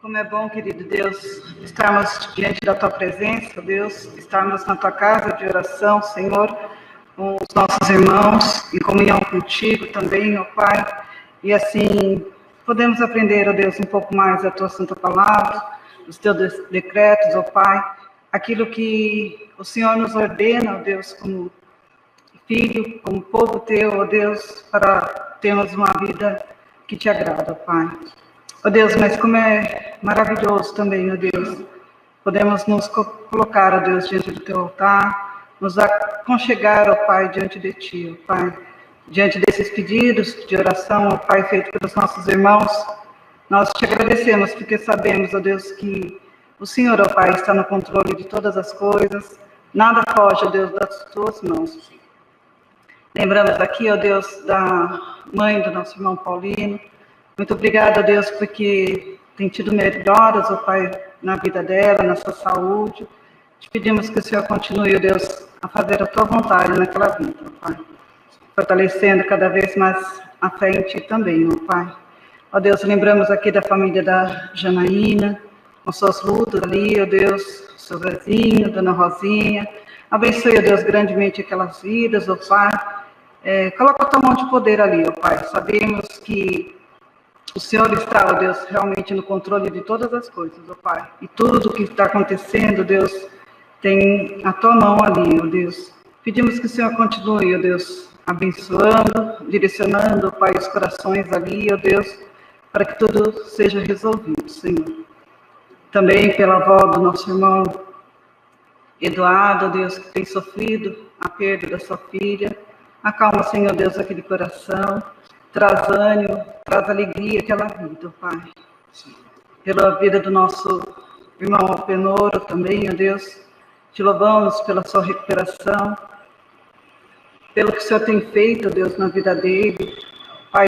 Como é bom, querido Deus, estarmos diante da Tua presença, Deus, estarmos na Tua casa de oração, Senhor, com os nossos irmãos, em comunhão contigo também, ó Pai, e assim podemos aprender, ó Deus, um pouco mais da Tua Santa Palavra, os Teus decretos, ó Pai, aquilo que o Senhor nos ordena, ó Deus, como filho, como povo Teu, ó Deus, para termos uma vida que Te agrada, ó Pai. Ó Deus, mas como é maravilhoso também, ó Deus, podemos nos colocar, ó Deus, diante do Teu altar, nos aconchegar, ó Pai, diante de Ti, ó Pai, diante desses pedidos de oração, ó Pai, feito pelos nossos irmãos. Nós Te agradecemos porque sabemos, ó Deus, que o Senhor, ó Pai, está no controle de todas as coisas, nada foge, ó Deus, das Tuas mãos. Lembramos aqui, ó Deus, da mãe do nosso irmão Paulino. Muito obrigada, Deus, porque tem tido melhoras, ó Pai, na vida dela, na sua saúde. Te pedimos que o Senhor continue, ó Deus, a fazer a Tua vontade naquela vida, ó Pai. Fortalecendo cada vez mais a fé em Ti também, ó Pai. Ó Deus, lembramos aqui da família da Janaína, com suas lutas ali, ó Deus, seu Zezinho, Dona Rosinha. Abençoe, ó Deus, grandemente aquelas vidas, ó Pai. Coloca a Tua mão de poder ali, ó Pai. Sabemos que o Senhor está, ó Deus, realmente no controle de todas as coisas, ó Pai. E tudo o que está acontecendo, Deus, tem a Tua mão ali, ó Deus. Pedimos que o Senhor continue, ó Deus, abençoando, direcionando, ó Pai, os corações ali, ó Deus, para que tudo seja resolvido, Senhor. Também pela avó do nosso irmão Eduardo, ó Deus, que tem sofrido a perda da sua filha. Acalma, Senhor Deus, aquele coração. Traz ânimo, traz alegria àquela vida, Pai. Sim. Pela vida do nosso irmão Alpenoro também, ó Deus. Te louvamos pela sua recuperação, pelo que o Senhor tem feito, ó Deus, na vida dele. Pai,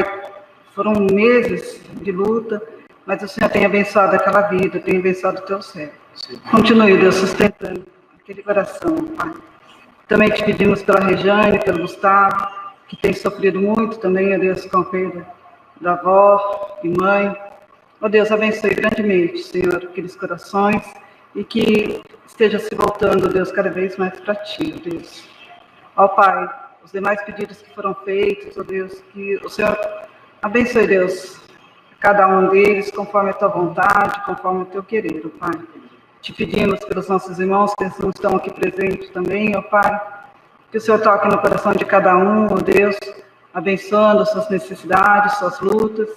foram meses de luta, mas o Senhor tem abençoado aquela vida, tem abençoado o Teu servo. Continue, Deus, sustentando aquele coração, Pai. Também te pedimos pela Rejane, pelo Gustavo, que tem sofrido muito também, ó Deus, com a perda da avó e mãe. Ó Deus, abençoe grandemente, Senhor, aqueles corações e que esteja se voltando, ó Deus, cada vez mais para Ti, ó Deus. Ó Pai, os demais pedidos que foram feitos, ó Deus, que o Senhor abençoe, Deus, cada um deles conforme a Tua vontade, conforme o Teu querer, ó Pai. Te pedimos pelos nossos irmãos que não estão aqui presentes também, ó Pai, que o Senhor toque no coração de cada um, ó Deus, abençoando suas necessidades, suas lutas,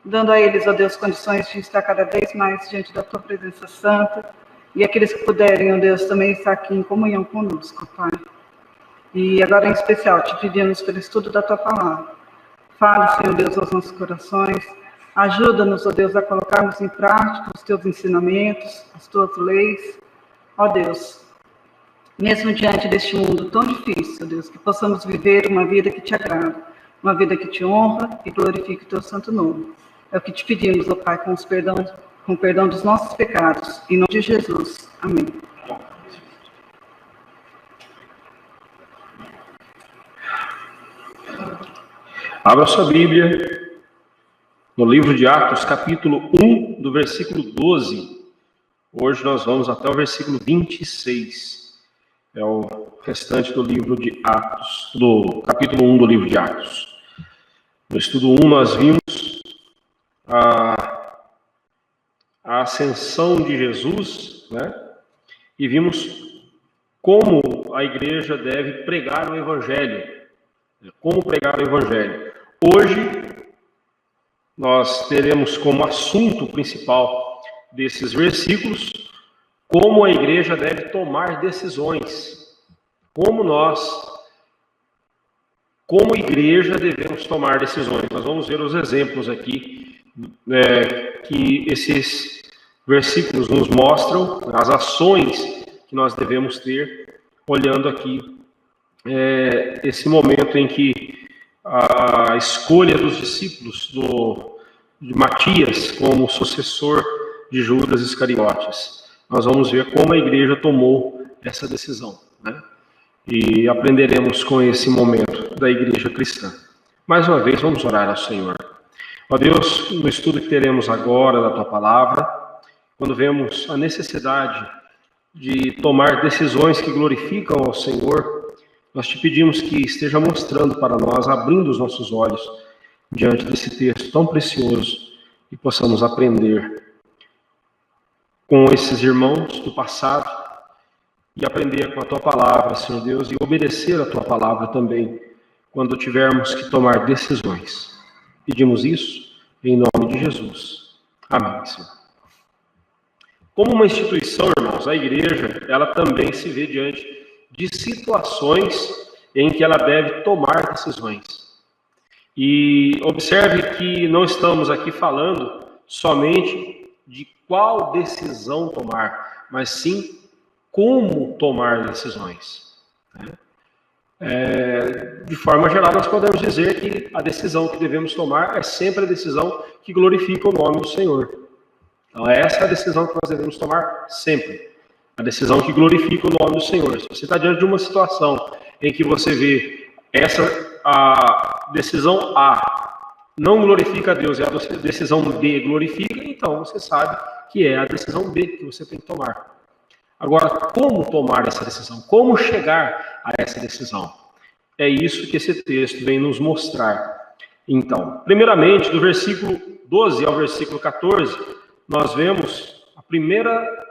dando a eles, ó Deus, condições de estar cada vez mais diante da Tua presença santa, e aqueles que puderem, ó Deus, também estar aqui em comunhão conosco, Pai. E agora, em especial, te pedimos pelo estudo da Tua palavra. Fale, Senhor Deus, aos nossos corações, ajuda-nos, ó Deus, a colocarmos em prática os Teus ensinamentos, as Tuas leis, ó Deus. Mesmo diante deste mundo tão difícil, ó Deus, que possamos viver uma vida que Te agrada, uma vida que Te honra e glorifique o Teu santo nome. É o que Te pedimos, ó Pai, com o perdão dos nossos pecados, em nome de Jesus. Amém. Abra sua Bíblia no livro de Atos, capítulo 1, do versículo 12. Hoje nós vamos até o versículo 26. É o restante do livro de Atos, do capítulo 1 do livro de Atos. No estudo 1 nós vimos a ascensão de Jesus, né? E vimos como a igreja deve pregar o Evangelho. Como pregar o Evangelho. Hoje nós teremos como assunto principal desses versículos como a igreja deve tomar decisões, como nós, como igreja, devemos tomar decisões. Nós vamos ver os exemplos aqui, que esses versículos nos mostram, as ações que nós devemos ter, olhando aqui esse momento em que a escolha dos discípulos de Matias como sucessor de Judas Iscariotes. Nós vamos ver como a igreja tomou essa decisão, né? E aprenderemos com esse momento da igreja cristã. Mais uma vez, vamos orar ao Senhor. Ó Deus, no estudo que teremos agora da Tua palavra, quando vemos a necessidade de tomar decisões que glorificam ao Senhor, nós te pedimos que esteja mostrando para nós, abrindo os nossos olhos diante desse texto tão precioso e possamos aprender com esses irmãos do passado e aprender com a tua palavra, Senhor Deus, e obedecer a tua palavra também quando tivermos que tomar decisões. Pedimos isso em nome de Jesus. Amém, Senhor. Como uma instituição, irmãos, a igreja, ela também se vê diante de situações em que ela deve tomar decisões. E observe que não estamos aqui falando somente de qual decisão tomar, mas sim como tomar decisões. De forma geral, nós podemos dizer que a decisão que devemos tomar é sempre a decisão que glorifica o nome do Senhor. Então, essa é a decisão que nós devemos tomar sempre. A decisão que glorifica o nome do Senhor. Se você está diante de uma situação em que você vê a decisão A não glorifica a Deus e a decisão B glorifica, então você sabe que é a decisão B que você tem que tomar. Agora, como tomar essa decisão? Como chegar a essa decisão? É isso que esse texto vem nos mostrar. Então, primeiramente, do versículo 12 ao versículo 14, nós vemos a primeira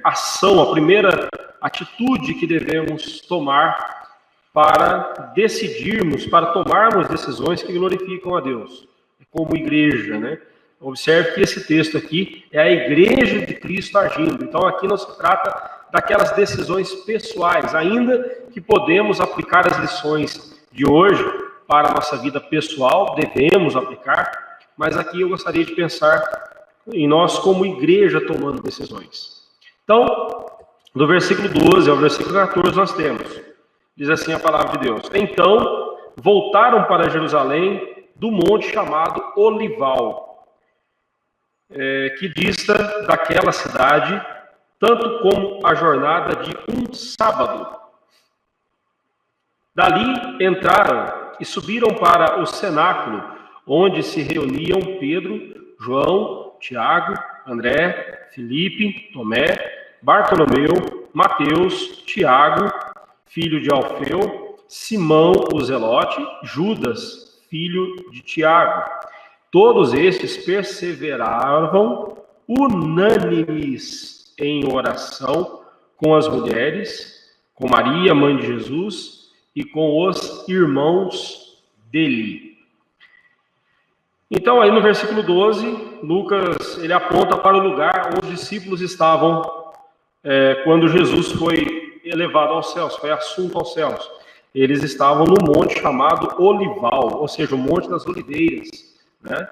ação, a primeira atitude que devemos tomar para decidirmos, para tomarmos decisões que glorificam a Deus, como igreja, né? Observe que esse texto aqui é a igreja de Cristo agindo. Então aqui não se trata daquelas decisões pessoais, ainda que podemos aplicar as lições de hoje para a nossa vida pessoal, devemos aplicar, mas aqui eu gostaria de pensar em nós como igreja tomando decisões. Então, do versículo 12 ao versículo 14 nós temos, diz assim a palavra de Deus: Então voltaram para Jerusalém do monte chamado Olival, que dista daquela cidade, tanto como a jornada de um sábado. Dali entraram e subiram para o cenáculo, onde se reuniam Pedro, João, Tiago, André, Filipe, Tomé, Bartolomeu, Mateus, Tiago, filho de Alfeu, Simão o Zelote, Judas, filho de Tiago. Todos estes perseveravam unânimes em oração com as mulheres, com Maria, mãe de Jesus, e com os irmãos dele. Então, aí no versículo 12, Lucas ele aponta para o lugar onde os discípulos estavam quando Jesus foi elevado aos céus, foi assunto aos céus. Eles estavam no monte chamado Olival, ou seja, o Monte das Oliveiras, né?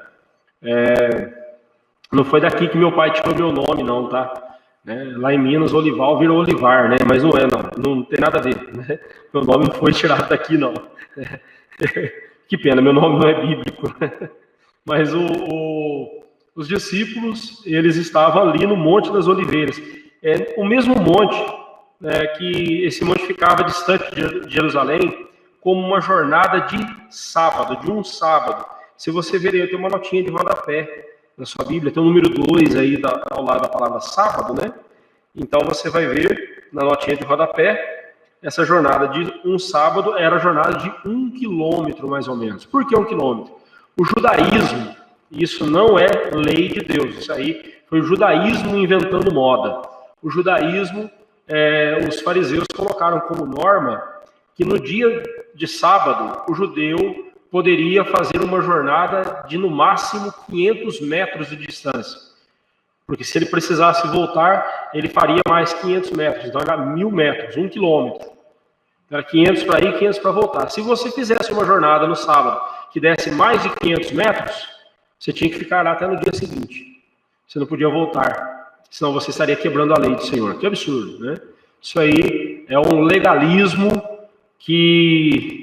Não foi daqui que meu pai tirou meu nome, não, tá? Lá em Minas, Olival virou Olivar, né? Mas não é, não tem nada a ver, né? Meu nome não foi tirado daqui, não. Que pena, meu nome não é bíblico. Mas os discípulos, eles estavam ali no Monte das Oliveiras. O mesmo monte, que esse monte ficava distante de Jerusalém, como uma jornada de sábado, de um sábado. Se você ver aí, tem uma notinha de rodapé na sua Bíblia, tem o número 2 aí ao lado da palavra sábado, né? Então você vai ver na notinha de rodapé, essa jornada de um sábado era a jornada de 1 quilômetro mais ou menos. Por que 1 quilômetro? O judaísmo, isso não é lei de Deus, isso aí foi o judaísmo inventando moda. O judaísmo, os fariseus colocaram como norma que no dia de sábado o judeu poderia fazer uma jornada de no máximo 500 metros de distância. Porque se ele precisasse voltar, ele faria mais 500 metros, então era 1.000 metros, 1 quilômetro. Era 500 para ir, 500 para voltar. Se você fizesse uma jornada no sábado que desse mais de 500 metros, você tinha que ficar lá até no dia seguinte. Você não podia voltar, senão você estaria quebrando a lei do Senhor. Que absurdo, né? Isso aí é um legalismo que...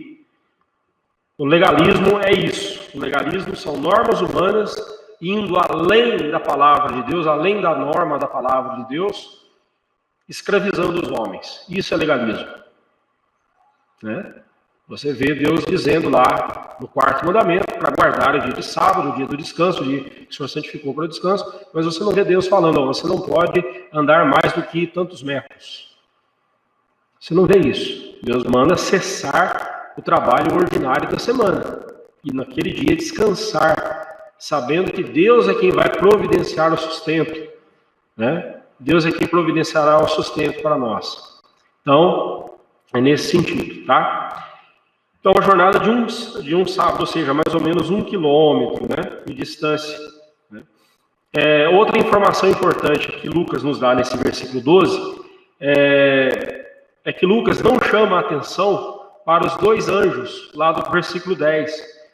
O legalismo é isso. O legalismo são normas humanas indo além da palavra de Deus, além da norma da palavra de Deus, escravizando os homens. Isso é legalismo, né? Você vê Deus dizendo lá no 4º mandamento para guardar o dia de sábado, o dia do descanso, o dia que o Senhor santificou para o descanso, mas você não vê Deus falando, você não pode andar mais do que tantos metros. Você não vê isso. Deus manda cessar o trabalho ordinário da semana e naquele dia descansar, sabendo que Deus é quem vai providenciar o sustento, né? Deus é quem providenciará o sustento para nós. Então, é nesse sentido, tá? Então, a jornada de um sábado, ou seja, mais ou menos 1 quilômetro, né, de distância. Né? Outra informação importante que Lucas nos dá nesse versículo 12 é que Lucas não chama a atenção para os 2 anjos, lá do versículo 10.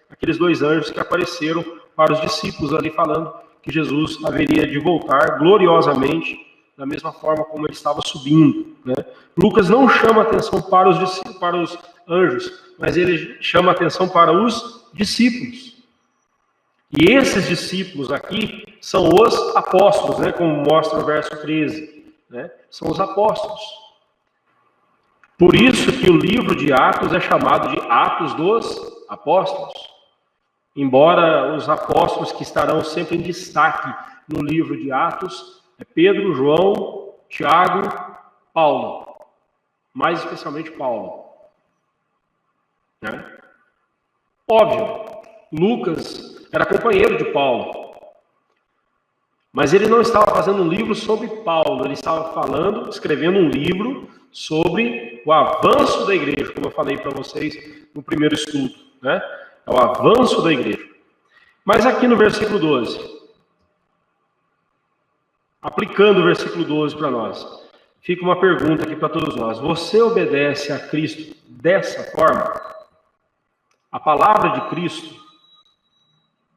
Aqueles 2 anjos que apareceram para os discípulos ali falando que Jesus haveria de voltar gloriosamente da mesma forma como ele estava subindo. Né? Lucas não chama atenção para os anjos, mas ele chama atenção para os discípulos. E esses discípulos aqui são os apóstolos, né? Como mostra o verso 13. Né? São os apóstolos. Por isso que o livro de Atos é chamado de Atos dos Apóstolos. Embora os apóstolos que estarão sempre em destaque no livro de Atos é Pedro, João, Tiago, Paulo. Mais especialmente Paulo. Né? Óbvio, Lucas era companheiro de Paulo. Mas ele não estava fazendo um livro sobre Paulo. Ele estava escrevendo um livro sobre o avanço da igreja, como eu falei para vocês no primeiro estudo. Né? É o avanço da igreja. Mas aqui no versículo 12... aplicando o versículo 12 para nós, fica uma pergunta aqui para todos nós. Você obedece a Cristo dessa forma? A palavra de Cristo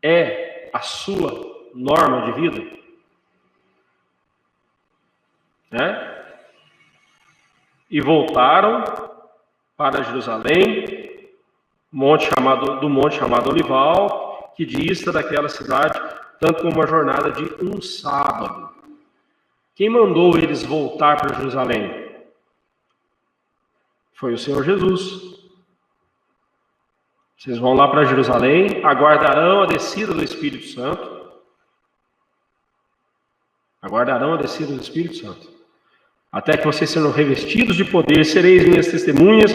é a sua norma de vida? Né? E voltaram para Jerusalém, do monte chamado Olival, que dista daquela cidade, tanto como uma jornada de um sábado. Quem mandou eles voltar para Jerusalém? Foi o Senhor Jesus. Vocês vão lá para Jerusalém, aguardarão a descida do Espírito Santo. Aguardarão a descida do Espírito Santo. Até que vocês sejam revestidos de poder, sereis minhas testemunhas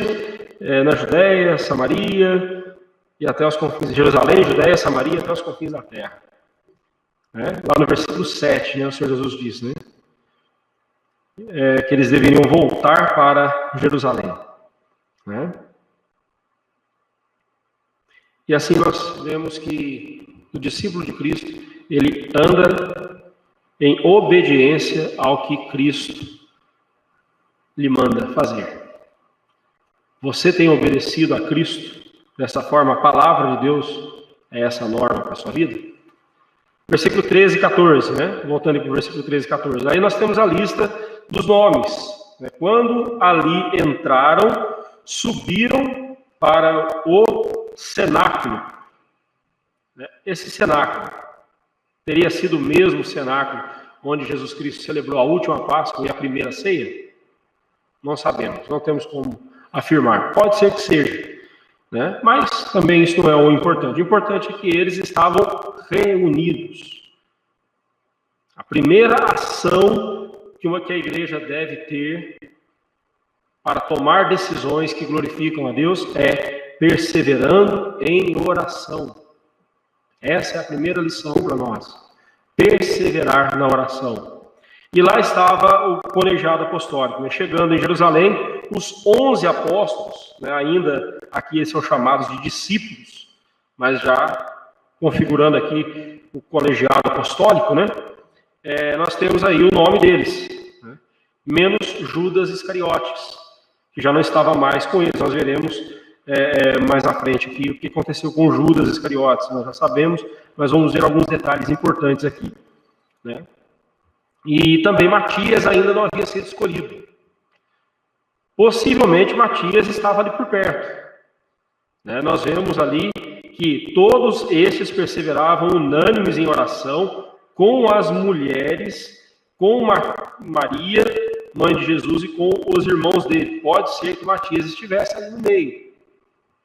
na Judéia, Samaria, e até os confins de Jerusalém, Judéia, Samaria, até os confins da terra. Lá no versículo 7, né, o Senhor Jesus diz, né? Que eles deveriam voltar para Jerusalém. Né? E assim nós vemos que o discípulo de Cristo, ele anda em obediência ao que Cristo lhe manda fazer. Você tem obedecido a Cristo dessa forma? A palavra de Deus é essa norma para a sua vida? Versículo 13 e 14, né? Voltando para o versículo 13 e 14. Aí nós temos a lista dos nomes. Né? Quando ali entraram, subiram para o cenáculo. Esse cenáculo teria sido o mesmo cenáculo onde Jesus Cristo celebrou a última Páscoa e a primeira ceia? Não sabemos, não temos como afirmar. Pode ser que seja, né? Mas também isso não é o importante. O importante é que eles estavam reunidos. A primeira ação que a igreja deve ter para tomar decisões que glorificam a Deus é perseverando em oração. Essa é a primeira lição para nós. Perseverar na oração. E lá estava o colegiado apostólico, né? Chegando em Jerusalém, os 11 apóstolos, né? Ainda aqui eles são chamados de discípulos, mas já configurando aqui o colegiado apostólico, né? Nós temos aí o nome deles, né? Menos Judas Iscariotes, que já não estava mais com eles. Nós veremos mais à frente aqui o que aconteceu com Judas Iscariotes, nós já sabemos, mas vamos ver alguns detalhes importantes aqui, né? E também Matias ainda não havia sido escolhido. Possivelmente Matias estava ali por perto, né? Nós vemos ali que todos estes perseveravam unânimes em oração com as mulheres, com Maria, mãe de Jesus, e com os irmãos dele. Pode ser que Matias estivesse ali no meio.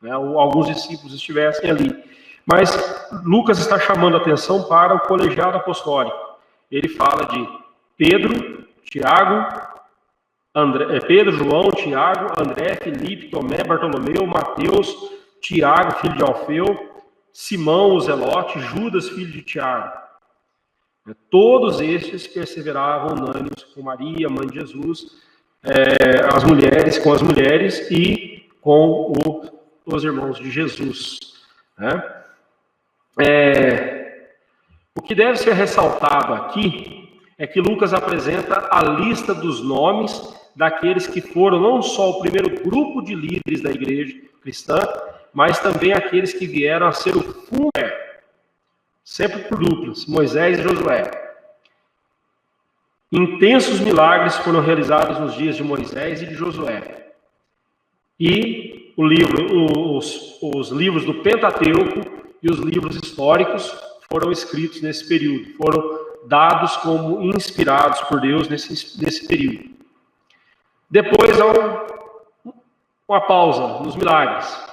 né, ou alguns discípulos estivessem ali. Mas Lucas está chamando a atenção para o colegiado apostólico. Ele fala de Pedro, João, Tiago, André, Felipe, Tomé, Bartolomeu, Mateus, Tiago, filho de Alfeu, Simão, o Zelote, Judas, filho de Tiago. Todos estes perseveravam unânimes com Maria, mãe de Jesus, com as mulheres e com os irmãos de Jesus. Né? O que deve ser ressaltado aqui é que Lucas apresenta a lista dos nomes daqueles que foram não só o primeiro grupo de líderes da igreja cristã, mas também aqueles que vieram a ser o fundo, sempre por duplas, Moisés e Josué. Intensos milagres foram realizados nos dias de Moisés e de Josué. E os livros do Pentateuco e os livros históricos foram escritos nesse período, foram dados como inspirados por Deus nesse período. Depois há uma pausa nos milagres.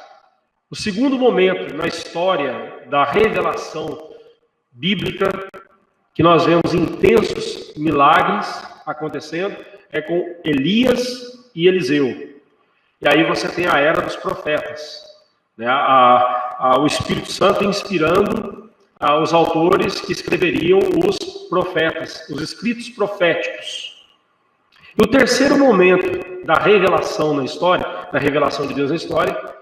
O segundo momento na história da revelação bíblica, que nós vemos intensos milagres acontecendo, é com Elias e Eliseu. E aí você tem a era dos profetas, né? O Espírito Santo inspirando os autores que escreveriam os profetas, os escritos proféticos. E o terceiro momento da revelação na história, da revelação de Deus na história,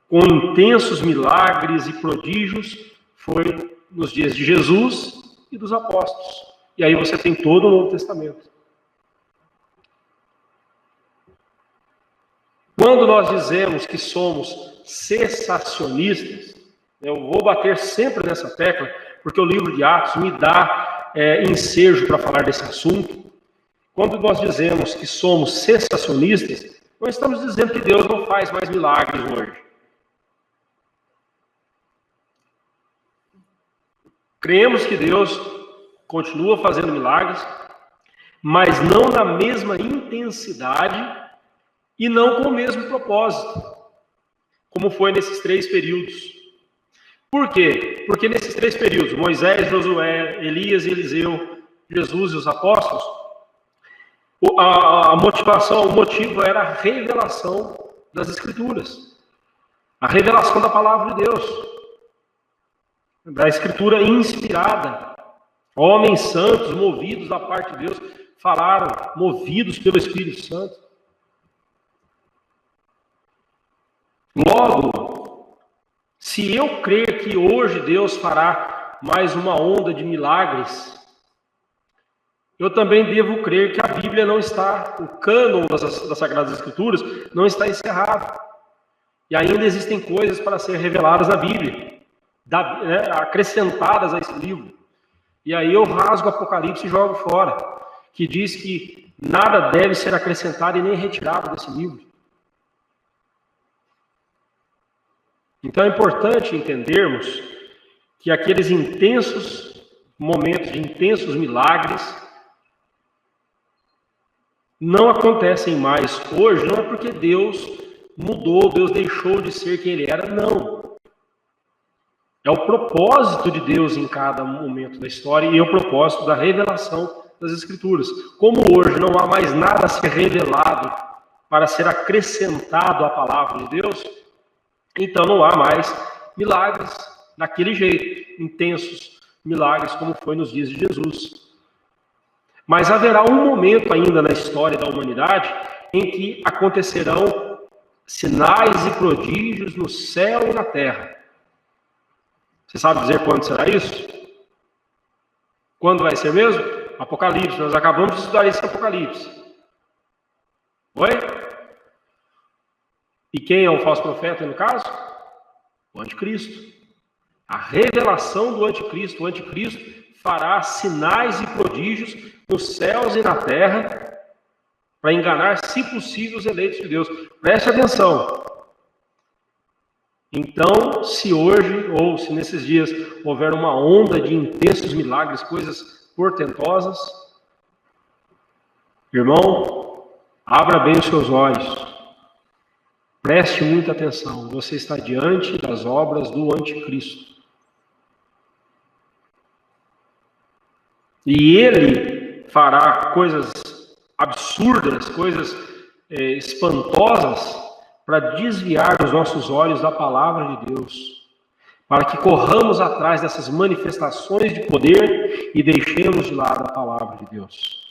com intensos milagres e prodígios, foi nos dias de Jesus e dos apóstolos. E aí você tem todo o Novo Testamento. Quando nós dizemos que somos cessacionistas, eu vou bater sempre nessa tecla, porque o livro de Atos me dá ensejo para falar desse assunto. Quando nós dizemos que somos cessacionistas, nós estamos dizendo que Deus não faz mais milagres hoje. Cremos que Deus continua fazendo milagres, mas não na mesma intensidade e não com o mesmo propósito, como foi nesses 3 períodos. Por quê? Porque nesses 3 períodos, Moisés, Josué, Elias e Eliseu, Jesus e os apóstolos, a motivação, o motivo era a revelação das Escrituras, a revelação da palavra de Deus, da Escritura inspirada. Homens santos, movidos da parte de Deus, falaram, movidos pelo Espírito Santo. Logo, se eu crer que hoje Deus fará mais uma onda de milagres, eu também devo crer que a Bíblia não está, o cânon das Sagradas Escrituras não está encerrado. E ainda existem coisas para ser reveladas na Bíblia, acrescentadas a esse livro. E aí eu rasgo o Apocalipse e jogo fora, que diz que nada deve ser acrescentado e nem retirado desse livro. Então é importante entendermos que aqueles intensos momentos de intensos milagres não acontecem mais hoje, não é porque Deus mudou, Deus deixou de ser quem Ele era, não. É o propósito de Deus em cada momento da história e é o propósito da revelação das Escrituras. Como hoje não há mais nada a ser revelado para ser acrescentado à palavra de Deus, então não há mais milagres daquele jeito, intensos milagres como foi nos dias de Jesus. Mas haverá um momento ainda na história da humanidade em que acontecerão sinais e prodígios no céu e na terra. Você sabe dizer quando será isso? Quando vai ser mesmo? Apocalipse. Nós acabamos de estudar esse Apocalipse. Oi? E quem é o falso profeta no caso? O anticristo. A revelação do anticristo. O anticristo fará sinais e prodígios nos céus e na terra para enganar, se possível, os eleitos de Deus. Preste atenção. Então, se hoje, ou se nesses dias, houver uma onda de intensos milagres, coisas portentosas, irmão, abra bem os seus olhos. Preste muita atenção, você está diante das obras do anticristo. E ele fará coisas absurdas, coisas espantosas, para desviar os nossos olhos da palavra de Deus, para que corramos atrás dessas manifestações de poder e deixemos de lado a palavra de Deus.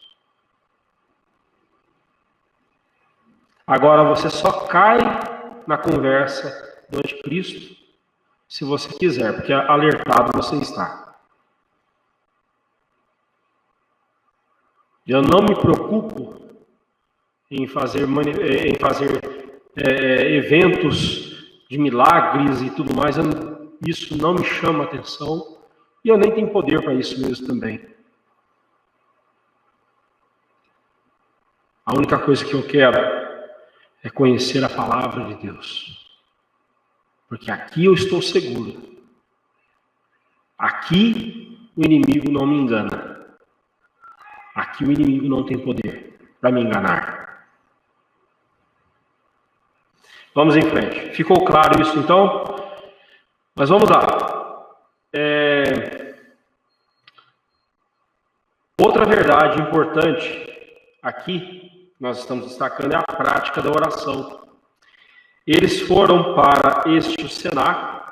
Agora você só cai na conversa do anticristo se você quiser, porque alertado você está. Eu não me preocupo em fazer eventos de milagres e tudo mais. Isso não me chama atenção e eu nem tenho poder para isso mesmo também. A única coisa que eu quero é conhecer a palavra de Deus. Porque aqui eu estou seguro. Aqui o inimigo não me engana. Aqui o inimigo não tem poder para me enganar. Vamos em frente. Ficou claro isso então? Mas vamos lá. Outra verdade importante aqui nós estamos destacando é a prática da oração. Eles foram para este cenáculo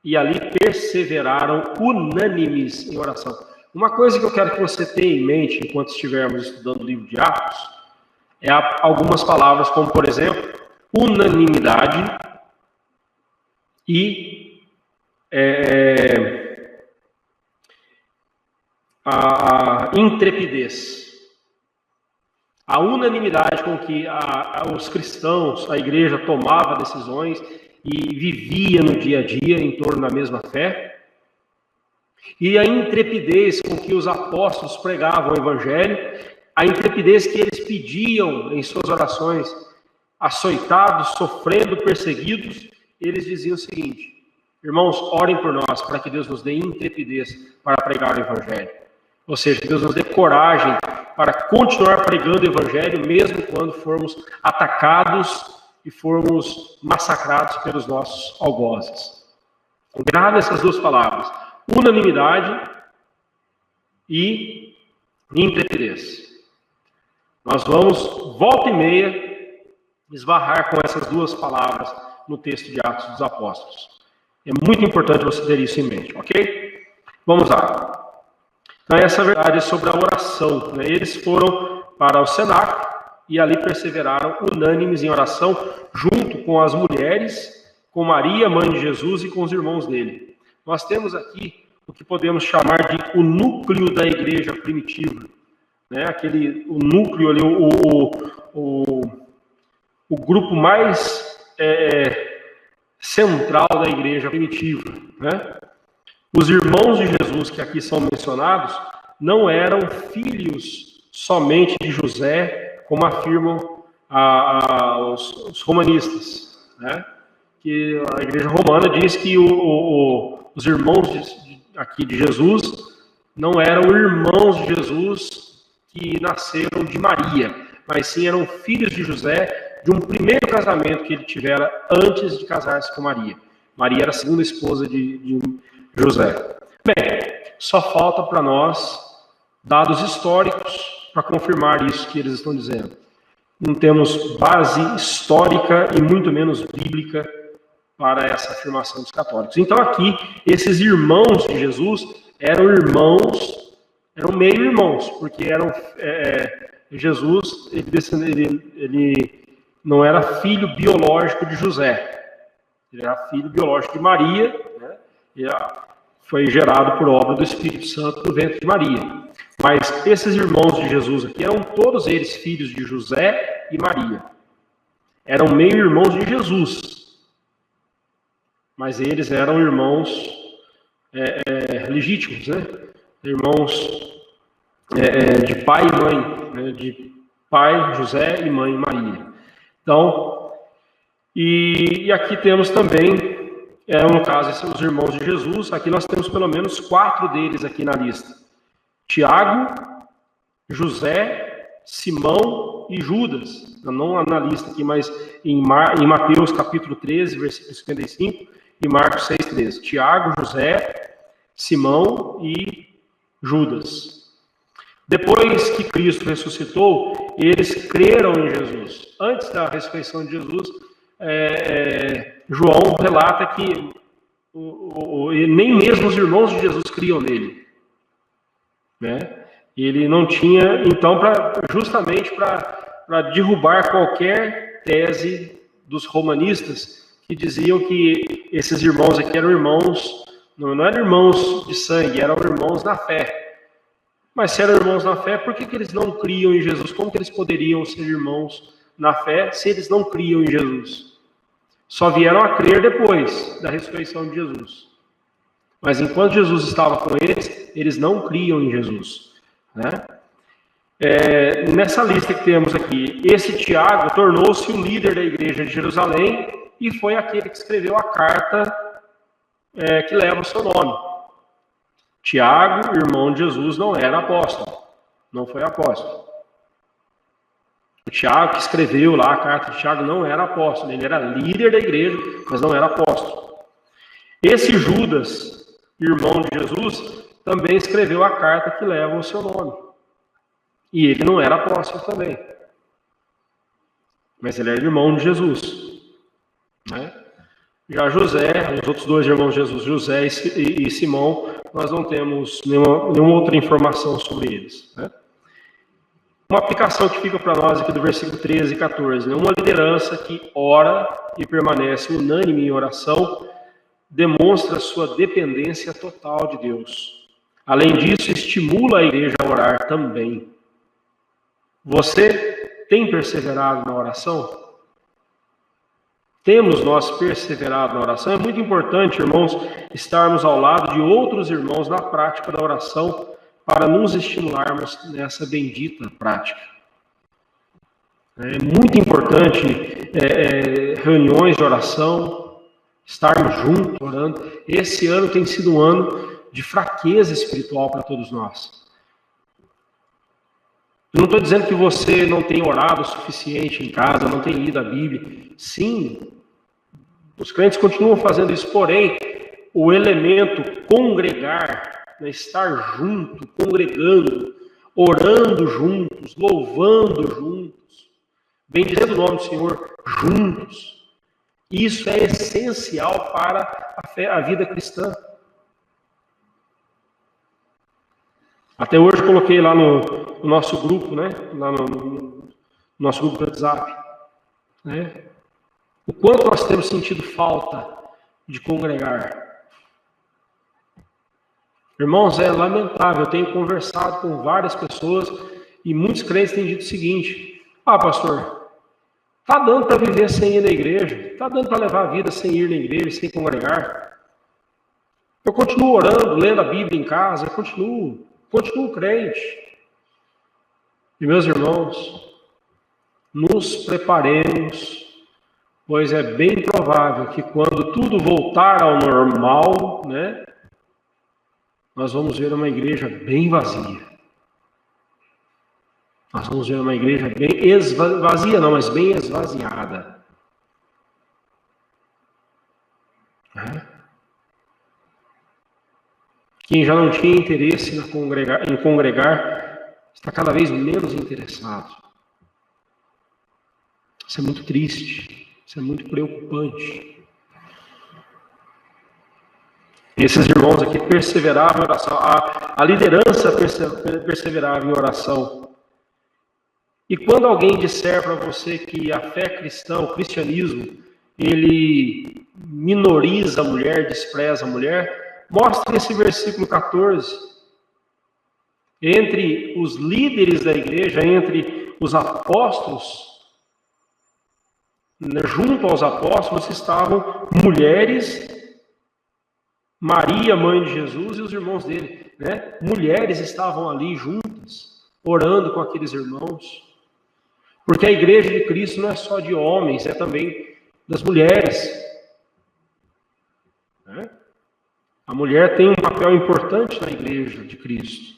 e ali perseveraram unânimes em oração. Uma coisa que eu quero que você tenha em mente enquanto estivermos estudando o livro de Atos é algumas palavras como, por exemplo, unanimidade e a intrepidez. A unanimidade com que os cristãos, a igreja tomava decisões e vivia no dia a dia em torno da mesma fé, e a intrepidez com que os apóstolos pregavam o evangelho, a intrepidez que eles pediam em suas orações, açoitados, sofrendo, perseguidos, eles diziam o seguinte: irmãos, orem por nós para que Deus nos dê intrepidez para pregar o evangelho. Ou seja, que Deus nos dê coragem para continuar pregando o evangelho, mesmo quando formos atacados e formos massacrados pelos nossos algozes. Grave essas duas palavras: unanimidade e intrepidez. Nós vamos, volta e meia, esbarrar com essas duas palavras no texto de Atos dos Apóstolos. É muito importante você ter isso em mente, ok? Vamos lá. Então, essa verdade é sobre a oração, né? Eles foram para o cenáculo e ali perseveraram unânimes em oração, junto com as mulheres, com Maria, mãe de Jesus, e com os irmãos dele. Nós temos aqui o que podemos chamar de o núcleo da igreja primitiva, né? O núcleo ali, o grupo mais central da igreja primitiva, né? Os irmãos de Jesus que aqui são mencionados não eram filhos somente de José, como afirmam os romanistas, né? Que a igreja romana diz que os irmãos aqui de Jesus não eram irmãos de Jesus que nasceram de Maria, mas sim eram filhos de José de um primeiro casamento que ele tivera antes de casar-se com Maria. Maria era a segunda esposa de José. Bem, só falta para nós dados históricos para confirmar isso que eles estão dizendo. Não temos base histórica e muito menos bíblica para essa afirmação dos católicos. Então aqui, esses irmãos de Jesus eram meio irmãos, porque Jesus, ele não era filho biológico de José, ele era filho biológico de Maria, né? E foi gerado por obra do Espírito Santo no ventre de Maria. Mas esses irmãos de Jesus aqui eram todos eles filhos de José e Maria. Eram meio irmãos de Jesus, mas eles eram irmãos legítimos, né? Irmãos de pai e mãe, né? De pai José e mãe Maria. Então, e aqui temos também, no caso, esses são os irmãos de Jesus. Aqui nós temos pelo menos 4 deles aqui na lista: Tiago, José, Simão Simão e Judas, não na lista aqui, mas em Mateus capítulo 13, versículo 55, e Marcos 6,13. Tiago, José, Simão e Judas. Depois que Cristo ressuscitou, eles creram em Jesus. Antes da ressurreição de Jesus, João relata que nem mesmo os irmãos de Jesus criam nele, né? Ele não tinha, então, justamente para derrubar qualquer tese dos romanistas que diziam que esses irmãos aqui eram irmãos, não eram irmãos de sangue, eram irmãos na fé. Mas se eram irmãos na fé, por que eles não criam em Jesus? Como que eles poderiam ser irmãos na fé se eles não criam em Jesus? Só vieram a crer depois da ressurreição de Jesus. Mas enquanto Jesus estava com eles, eles não criam em Jesus, né? Nessa lista que temos aqui, esse Tiago tornou-se o líder da igreja de Jerusalém e foi aquele que escreveu a carta que leva o seu nome. Tiago, irmão de Jesus, não era apóstolo, não foi apóstolo. O Tiago que escreveu lá a carta de Tiago não era apóstolo, ele era líder da igreja, mas não era apóstolo. Esse Judas, irmão de Jesus, também escreveu a carta que leva o seu nome. E ele não era apóstolo também. Mas ele era irmão de Jesus, né? Já José, os outros dois irmãos de Jesus, José e Simão, nós não temos nenhuma outra informação sobre eles, né? Uma aplicação que fica para nós aqui do versículo 13 e 14, né? Uma liderança que ora e permanece unânime em oração demonstra sua dependência total de Deus. Além disso, estimula a igreja a orar também. Você tem perseverado na oração? Temos nós perseverado na oração? É muito importante, irmãos, estarmos ao lado de outros irmãos na prática da oração para nos estimularmos nessa bendita prática. É muito importante reuniões de oração, estarmos juntos orando. Esse ano tem sido um ano de fraqueza espiritual para todos nós. Eu não estou dizendo que você não tem orado o suficiente em casa, não tem lido a Bíblia. Sim, os crentes continuam fazendo isso, porém, o elemento congregar, né, estar junto, congregando, orando juntos, louvando juntos, bendizendo o nome do Senhor juntos, isso é essencial para a vida cristã. Até hoje coloquei lá no nosso grupo, né? Lá no nosso grupo do WhatsApp, né? O quanto nós temos sentido falta de congregar. Irmãos, é lamentável. Eu tenho conversado com várias pessoas e muitos crentes têm dito o seguinte: pastor, tá dando para viver sem ir na igreja, tá dando para levar a vida sem ir na igreja, sem congregar. Eu continuo orando, lendo a Bíblia em casa, eu continuo crente. E meus irmãos, nos preparemos, pois é bem provável que quando tudo voltar ao normal, né, nós vamos ver uma igreja bem vazia. Nós vamos ver uma igreja bem vazia, não, mas bem esvaziada. Quem já não tinha interesse em congregar está cada vez menos interessado. Isso é muito triste, isso é muito preocupante. Esses irmãos aqui perseveravam em oração, a liderança perseverava em oração. E quando alguém disser para você que a fé cristã, o cristianismo, ele minoriza a mulher, despreza a mulher, mostre esse versículo 14. Entre os líderes da igreja, entre os apóstolos, junto aos apóstolos estavam mulheres, Maria, mãe de Jesus, e os irmãos dele, né? Mulheres estavam ali juntas, orando com aqueles irmãos. Porque a igreja de Cristo não é só de homens, é também das mulheres. Né? A mulher tem um papel importante na igreja de Cristo.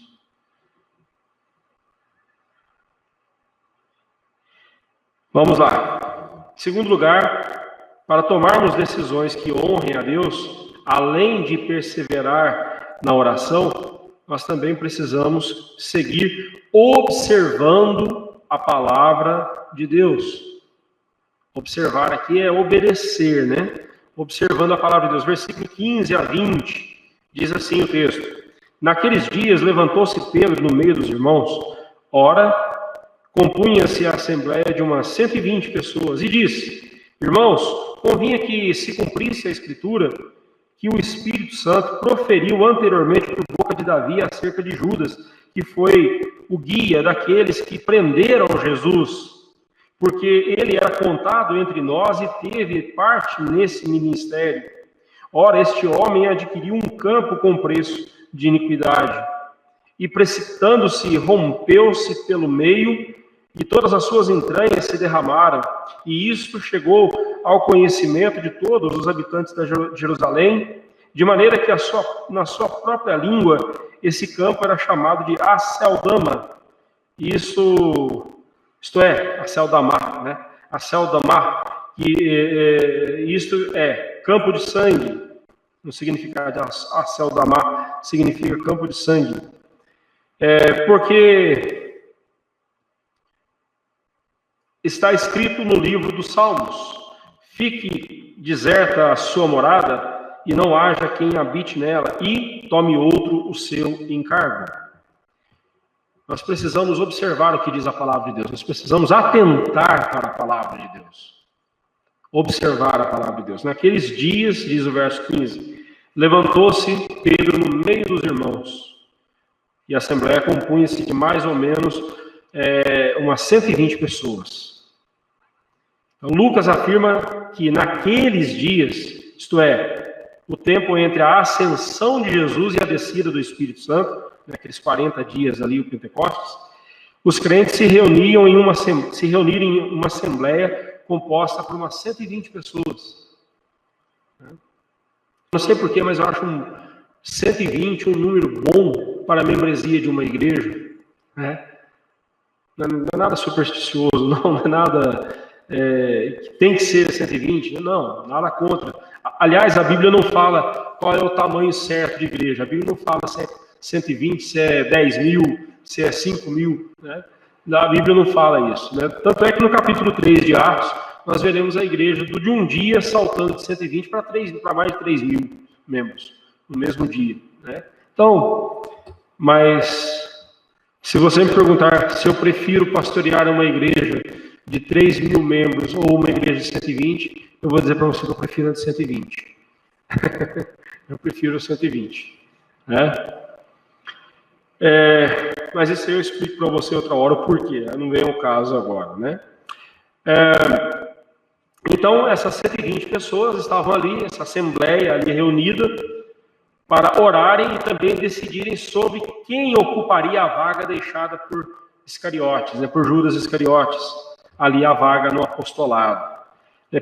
Vamos lá. Em segundo lugar, para tomarmos decisões que honrem a Deus, além de perseverar na oração, nós também precisamos seguir observando a palavra de Deus. Observar aqui é obedecer, né? Observando a palavra de Deus. Versículo 15 a 20, diz assim o texto: Naqueles dias levantou-se Pedro no meio dos irmãos, ora, compunha-se a assembleia de umas 120 pessoas, e disse: Irmãos, convinha que se cumprisse a Escritura, que o Espírito Santo proferiu anteriormente por boca de Davi acerca de Judas, que foi o guia daqueles que prenderam Jesus, porque ele era contado entre nós e teve parte nesse ministério. Ora, este homem adquiriu um campo com preço de iniquidade, e precipitando-se, rompeu-se pelo meio, e todas as suas entranhas se derramaram, e isto chegou ao conhecimento de todos os habitantes de Jerusalém, de maneira que na sua própria língua esse campo era chamado de Aceldama. Isto é, Aceldama, né? Aceldama, isto é campo de sangue. No significado de Aceldama significa campo de sangue. Porque está escrito no livro dos Salmos: fique deserta a sua morada, e não haja quem habite nela, e tome outro o seu encargo. Nós precisamos observar o que diz a palavra de Deus. Nós precisamos atentar para a palavra de Deus. Observar a palavra de Deus. Naqueles dias, diz o verso 15, levantou-se Pedro no meio dos irmãos, e a assembleia compunha-se de mais ou menos umas 120 pessoas. Então, Lucas afirma que naqueles dias, isto é, o tempo entre a ascensão de Jesus e a descida do Espírito Santo, naqueles 40 dias ali, o Pentecostes, os crentes se reuniram em uma assembleia composta por umas 120 pessoas. Não sei porquê, mas eu acho 120 um número bom para a membresia de uma igreja. Né? Não é nada supersticioso, não é nada que tem que ser 120, não, nada contra. Aliás, a Bíblia não fala qual é o tamanho certo de igreja. A Bíblia não fala se é 120, se é 10 mil, se é 5 mil. Né? A Bíblia não fala isso. Né? Tanto é que no capítulo 3 de Atos, nós veremos a igreja de um dia saltando de 120 para mais de 3 mil membros, no mesmo dia. Né? Então, mas se você me perguntar se eu prefiro pastorear uma igreja de 3 mil membros ou uma igreja de 120, eu vou dizer para você que eu prefiro a de 120. Eu prefiro a 120. Né? Mas isso aí eu explico para você outra hora o porquê. Não vem ao caso agora. Né? Então, essas 120 pessoas estavam ali, essa assembleia ali reunida, para orarem e também decidirem sobre quem ocuparia a vaga deixada por Iscariotes, né, por Judas Iscariotes, ali a vaga no apostolado.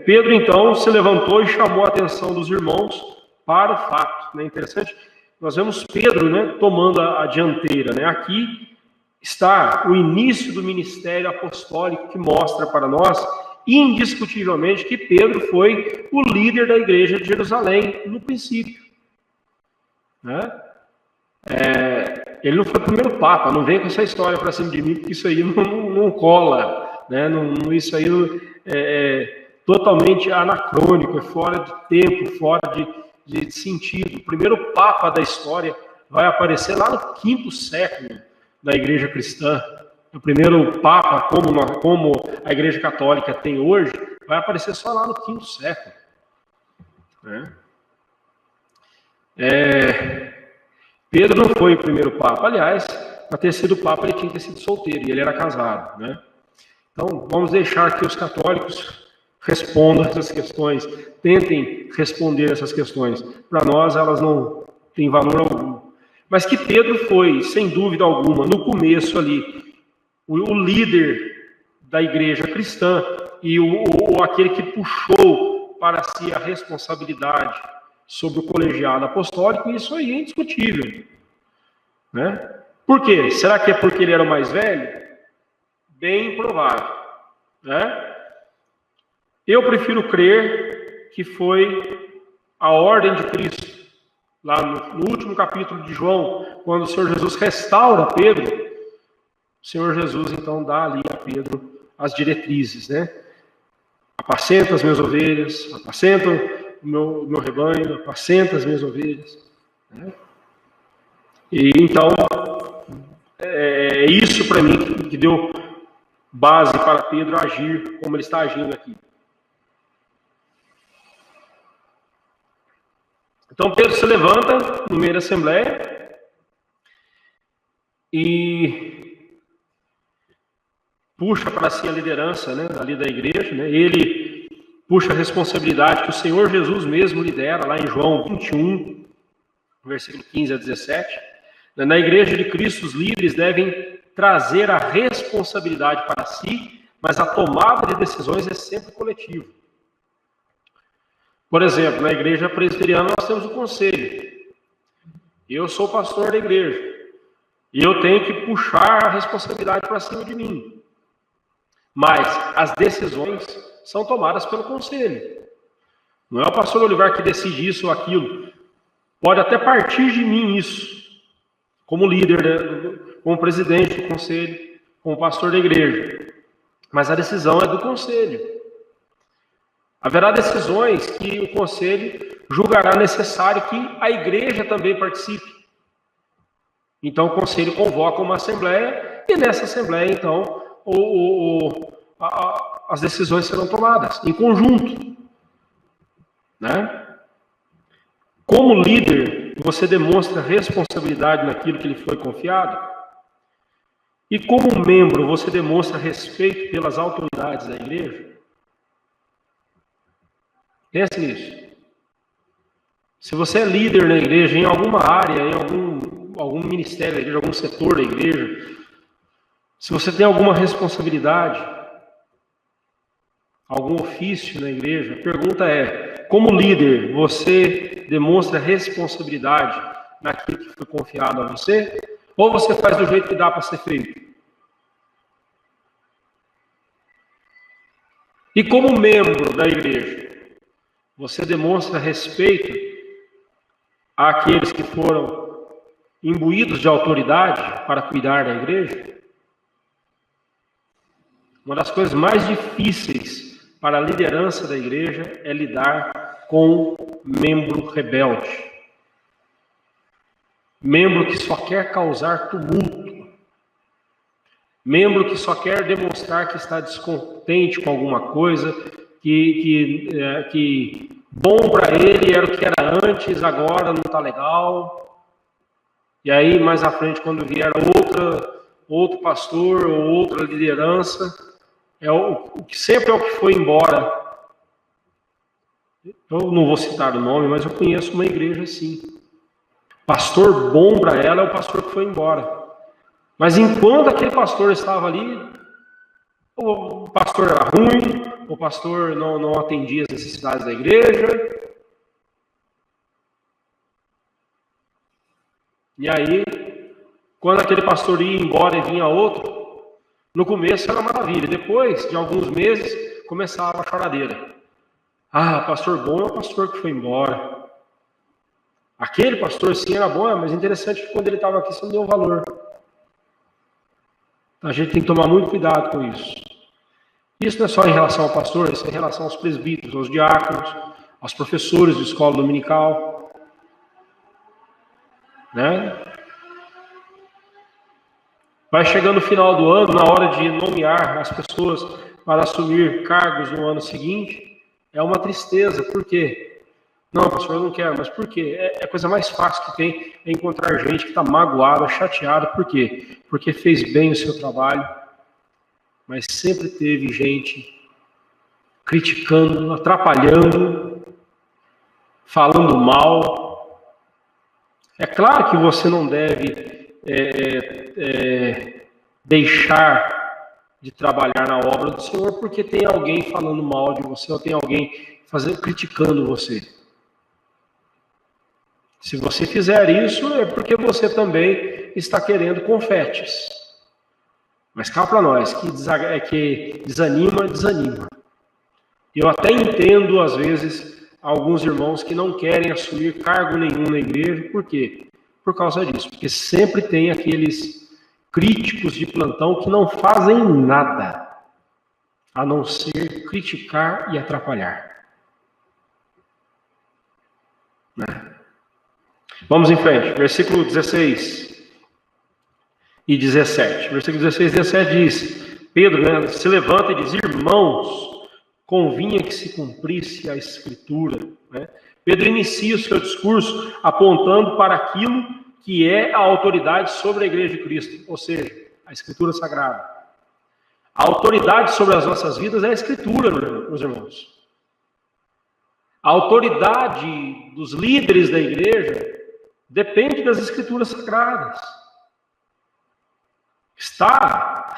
Pedro, então, se levantou e chamou a atenção dos irmãos para o fato. Né? Interessante, nós vemos Pedro, né, tomando a dianteira. Né? Aqui está o início do ministério apostólico que mostra para nós, indiscutivelmente, que Pedro foi o líder da igreja de Jerusalém no princípio. Né? Ele não foi o primeiro papa, não vem com essa história para cima de mim, porque isso aí não cola. Né? Isso aí é totalmente anacrônico, é fora de tempo, fora de sentido. O primeiro papa da história vai aparecer lá no 5º século da igreja cristã. O primeiro papa, como a igreja católica tem hoje, vai aparecer só lá no 5º século. Né? Pedro não foi o primeiro papa. Aliás, para ter sido papa, ele tinha que ter sido solteiro, e ele era casado. Né? Então, vamos deixar que os católicos respondam essas questões, tentem responder essas questões. Para nós, elas não têm valor algum. Mas que Pedro foi, sem dúvida alguma, no começo ali, o líder da igreja cristã e aquele que puxou para si a responsabilidade sobre o colegiado apostólico, isso aí é indiscutível. Né? Por quê? Será que é porque ele era o mais velho? Bem provável. Né? Eu prefiro crer que foi a ordem de Cristo, lá no último capítulo de João, quando o Senhor Jesus restaura Pedro, o Senhor Jesus então dá ali a Pedro as diretrizes, né? Apacenta as minhas ovelhas, apacenta o meu rebanho, apacenta as minhas ovelhas, né? E então, é isso para mim que deu base para Pedro agir como ele está agindo aqui. Então Pedro se levanta no meio da assembleia e puxa para si a liderança, né, ali da igreja, né? Ele puxa a responsabilidade que o Senhor Jesus mesmo lidera, lá em João 21, versículo 15 a 17. Na igreja de Cristo, os líderes devem trazer a responsabilidade para si, mas a tomada de decisões é sempre coletiva. Por exemplo, na igreja presbiteriana nós temos o conselho. Eu sou pastor da igreja e eu tenho que puxar a responsabilidade para cima de mim. Mas as decisões são tomadas pelo conselho. Não é o pastor Olivar que decide isso ou aquilo. Pode até partir de mim isso, como líder, né? Como presidente do conselho, como pastor da igreja. Mas a decisão é do conselho. Haverá decisões que o conselho julgará necessário que a igreja também participe. Então o conselho convoca uma assembleia e nessa assembleia, então, as decisões serão tomadas em conjunto, né? Como líder, você demonstra responsabilidade naquilo que lhe foi confiado. E como membro, você demonstra respeito pelas autoridades da igreja. Pense nisso. Se você é líder na igreja, em alguma área, em algum ministério da igreja, algum setor da igreja, se você tem alguma responsabilidade, algum ofício na igreja, a pergunta é, como líder, você demonstra responsabilidade naquilo que foi confiado a você? Ou você faz do jeito que dá para ser feito? E como membro da igreja, você demonstra respeito àqueles que foram imbuídos de autoridade para cuidar da igreja? Uma das coisas mais difíceis para a liderança da igreja é lidar com membro rebelde. Membro que só quer causar tumulto. Membro que só quer demonstrar que está descontente com alguma coisa, que bom para ele era o que era antes, agora não está legal. E aí, mais à frente, quando vier outro pastor ou outra liderança, o que sempre é o que foi embora. Eu não vou citar o nome, mas eu conheço uma igreja assim. Pastor bom para ela é o pastor que foi embora. Mas enquanto aquele pastor estava ali, o pastor era ruim, o pastor não atendia as necessidades da igreja. E aí, quando aquele pastor ia embora e vinha outro, no começo era maravilha. Depois de alguns meses, começava a choradeira. Ah, pastor bom é o pastor que foi embora. Aquele pastor sim era bom, mas interessante que quando ele estava aqui, você não deu valor. A gente tem que tomar muito cuidado com isso. Isso não é só em relação ao pastor, isso é em relação aos presbíteros, aos diáconos, aos professores de escola dominical. Né? Vai chegando o final do ano, na hora de nomear as pessoas para assumir cargos no ano seguinte, é uma tristeza. Por quê? Não, pastor, eu não quero, mas por quê? É a coisa mais fácil que tem é encontrar gente que está magoada, chateada. Por quê? Porque fez bem o seu trabalho, mas sempre teve gente criticando, atrapalhando, falando mal. É claro que você não deve deixar de trabalhar na obra do Senhor porque tem alguém falando mal de você ou tem alguém criticando você. Se você fizer isso, é porque você também está querendo confetes. Mas cá para nós, que desanima, desanima. Eu até entendo, às vezes, alguns irmãos que não querem assumir cargo nenhum na igreja. Por quê? Por causa disso. Porque sempre tem aqueles críticos de plantão que não fazem nada, a não ser criticar e atrapalhar. Vamos em frente. Versículo 16 e 17. Versículo 16 e 17 diz, Pedro, se levanta e diz, irmãos, convinha que se cumprisse a Escritura. Pedro inicia o seu discurso apontando para aquilo que é a autoridade sobre a Igreja de Cristo, ou seja, a Escritura Sagrada. A autoridade sobre as nossas vidas é a Escritura, meus irmãos. A autoridade dos líderes da igreja depende das Escrituras Sagradas. Está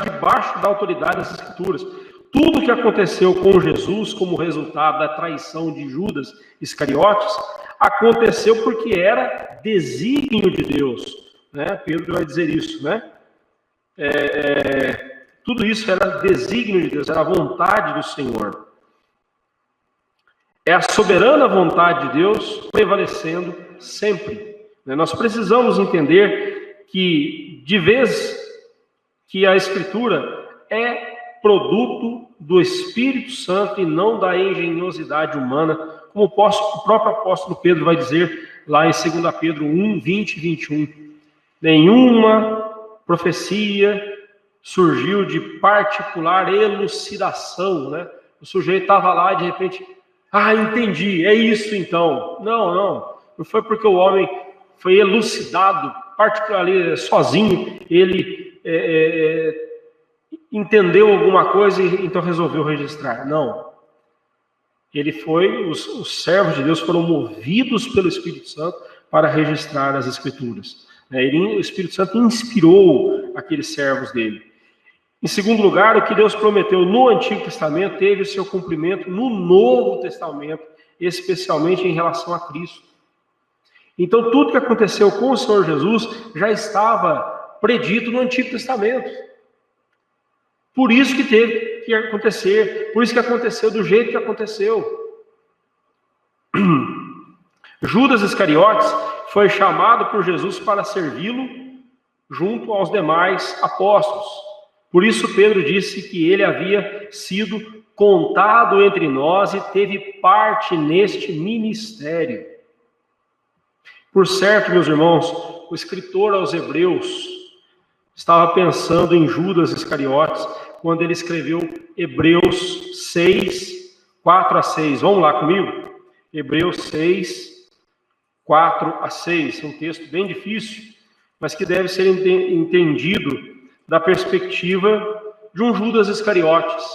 debaixo da autoridade das Escrituras. Tudo que aconteceu com Jesus como resultado da traição de Judas Iscariotes aconteceu porque era desígnio de Deus. Pedro vai dizer isso, tudo isso era desígnio de Deus, era a vontade do Senhor. É a soberana vontade de Deus prevalecendo sempre. Nós precisamos entender que, de vez que a Escritura é produto do Espírito Santo e não da engenhosidade humana, como o próprio apóstolo Pedro vai dizer lá em 2 Pedro 1, 20 e 21. Nenhuma profecia surgiu de particular elucidação, O sujeito estava lá e de repente, entendi, é isso então. Não foi porque o homem foi elucidado, particularmente sozinho, ele entendeu alguma coisa e então resolveu registrar. Não. Os servos de Deus foram movidos pelo Espírito Santo para registrar as Escrituras. O Espírito Santo inspirou aqueles servos dele. Em segundo lugar, o que Deus prometeu no Antigo Testamento teve o seu cumprimento no Novo Testamento, especialmente em relação a Cristo. Então, tudo que aconteceu com o Senhor Jesus já estava predito no Antigo Testamento. Por isso que teve que acontecer, por isso que aconteceu do jeito que aconteceu. Judas Iscariotes foi chamado por Jesus para servi-lo junto aos demais apóstolos. Por isso Pedro disse que ele havia sido contado entre nós e teve parte neste ministério. Por certo, meus irmãos, o escritor aos Hebreus estava pensando em Judas Iscariotes quando ele escreveu Hebreus 6, 4 a 6. Vamos lá comigo? Hebreus 6, 4 a 6. É um texto bem difícil, mas que deve ser entendido da perspectiva de um Judas Iscariotes.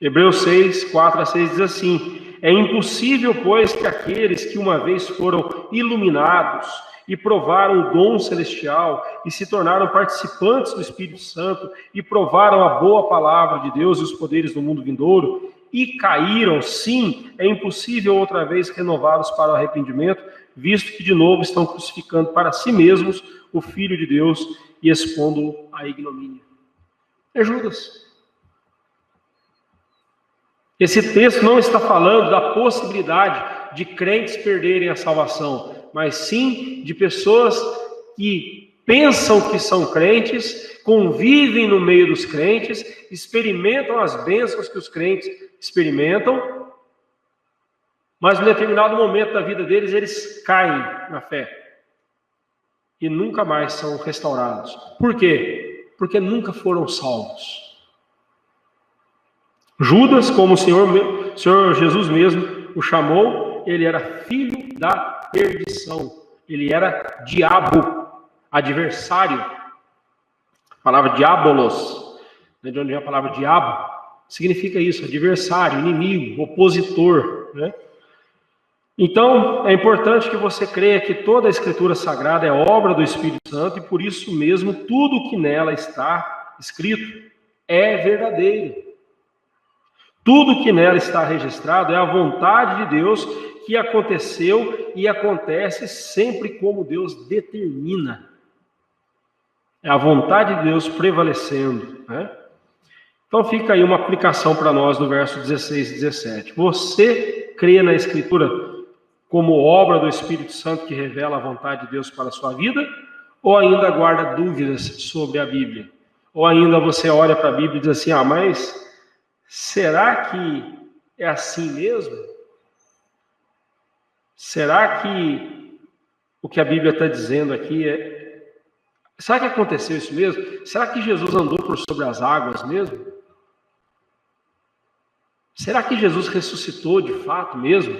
Hebreus 6, 4 a 6 diz assim: é impossível, pois, que aqueles que uma vez foram iluminados e provaram o dom celestial e se tornaram participantes do Espírito Santo e provaram a boa palavra de Deus e os poderes do mundo vindouro e caíram, sim, é impossível outra vez renová-los para o arrependimento, visto que de novo estão crucificando para si mesmos o Filho de Deus e expondo-o à ignomínia. É Judas. Esse texto não está falando da possibilidade de crentes perderem a salvação, mas sim de pessoas que pensam que são crentes, convivem no meio dos crentes, experimentam as bênçãos que os crentes experimentam, mas em determinado momento da vida deles, eles caem na fé e nunca mais são restaurados. Por quê? Porque nunca foram salvos. Judas, como o Senhor Jesus mesmo o chamou, ele era filho da perdição. Ele era diabo, adversário. A palavra diabolos, de onde vem a palavra diabo, significa isso, adversário, inimigo, opositor, Então, é importante que você creia que toda a Escritura Sagrada é obra do Espírito Santo e por isso mesmo tudo que nela está escrito é verdadeiro. Tudo que nela está registrado é a vontade de Deus que aconteceu e acontece sempre como Deus determina. É a vontade de Deus prevalecendo, Então fica aí uma aplicação para nós no verso 16 e 17. Você crê na Escritura como obra do Espírito Santo que revela a vontade de Deus para a sua vida? Ou ainda guarda dúvidas sobre a Bíblia? Ou ainda você olha para a Bíblia e diz assim, mas será que é assim mesmo? Será que o que a Bíblia está dizendo aqui será que aconteceu isso mesmo? Será que Jesus andou por sobre as águas mesmo? Será que Jesus ressuscitou de fato mesmo?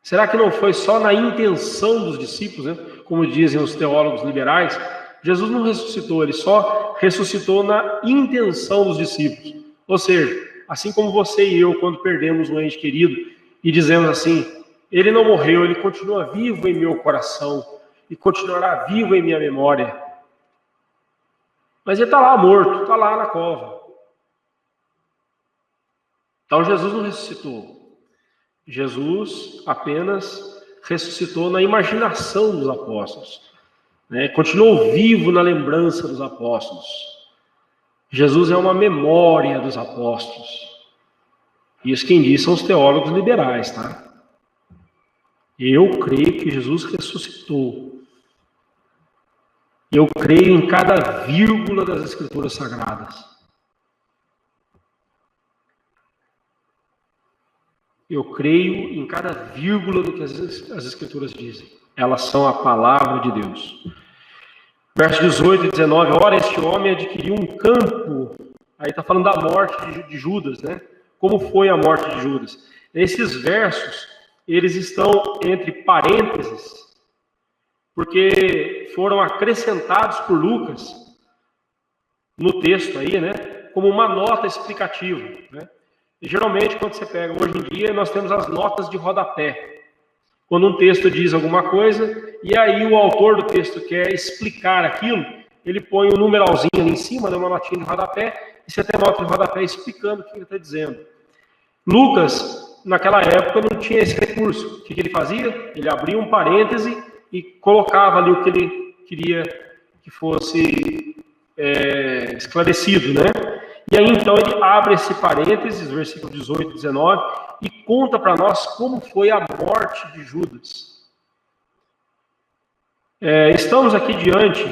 Será que não foi só na intenção dos discípulos, né? Como dizem os teólogos liberais? Jesus não ressuscitou, ele só ressuscitou na intenção dos discípulos. Ou seja, assim como você e eu, quando perdemos um ente querido e dizemos assim, ele não morreu, ele continua vivo em meu coração e continuará vivo em minha memória. Mas ele está lá morto, está lá na cova. Então Jesus não ressuscitou. Jesus apenas ressuscitou na imaginação dos apóstolos, né? Continuou vivo na lembrança dos apóstolos. Jesus é uma memória dos apóstolos. Isso quem diz são os teólogos liberais, tá? Eu creio que Jesus ressuscitou. Eu creio em cada vírgula das Escrituras Sagradas. Eu creio em cada vírgula do que as Escrituras dizem. Elas são a palavra de Deus. Verso 18 e 19. Ora, este homem adquiriu um campo. Aí está falando da morte de Judas, né? Como foi a morte de Judas? Esses versos, eles estão entre parênteses, porque foram acrescentados por Lucas no texto aí, né? Como uma nota explicativa, né? E geralmente, quando você pega, hoje em dia, nós temos as notas de rodapé. Quando um texto diz alguma coisa, e aí o autor do texto quer explicar aquilo, ele põe um numeralzinho ali em cima, né, uma notinha de rodapé, e você tem a nota de rodapé explicando o que ele está dizendo. Lucas, naquela época, não tinha esse recurso. O que ele fazia? Ele abria um parêntese e colocava ali o que ele queria que fosse esclarecido, né? E aí, então, ele abre esse parênteses, versículo 18 e 19, e conta para nós como foi a morte de Judas. Estamos aqui diante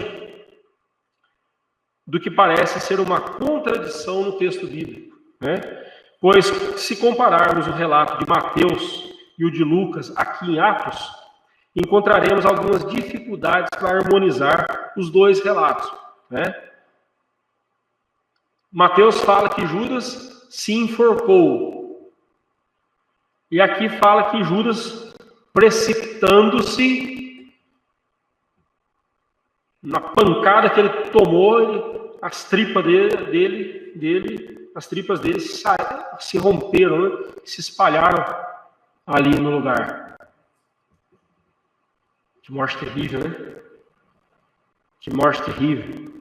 do que parece ser uma contradição no texto bíblico, né? Pois, se compararmos o relato de Mateus e o de Lucas aqui em Atos, encontraremos algumas dificuldades para harmonizar os dois relatos, né? Mateus fala que Judas se enforcou. E aqui fala que Judas, precipitando-se na pancada que ele tomou, as tripas as tripas dele se romperam, né? Se espalharam ali no lugar. Que morte terrível, né? Que morte terrível.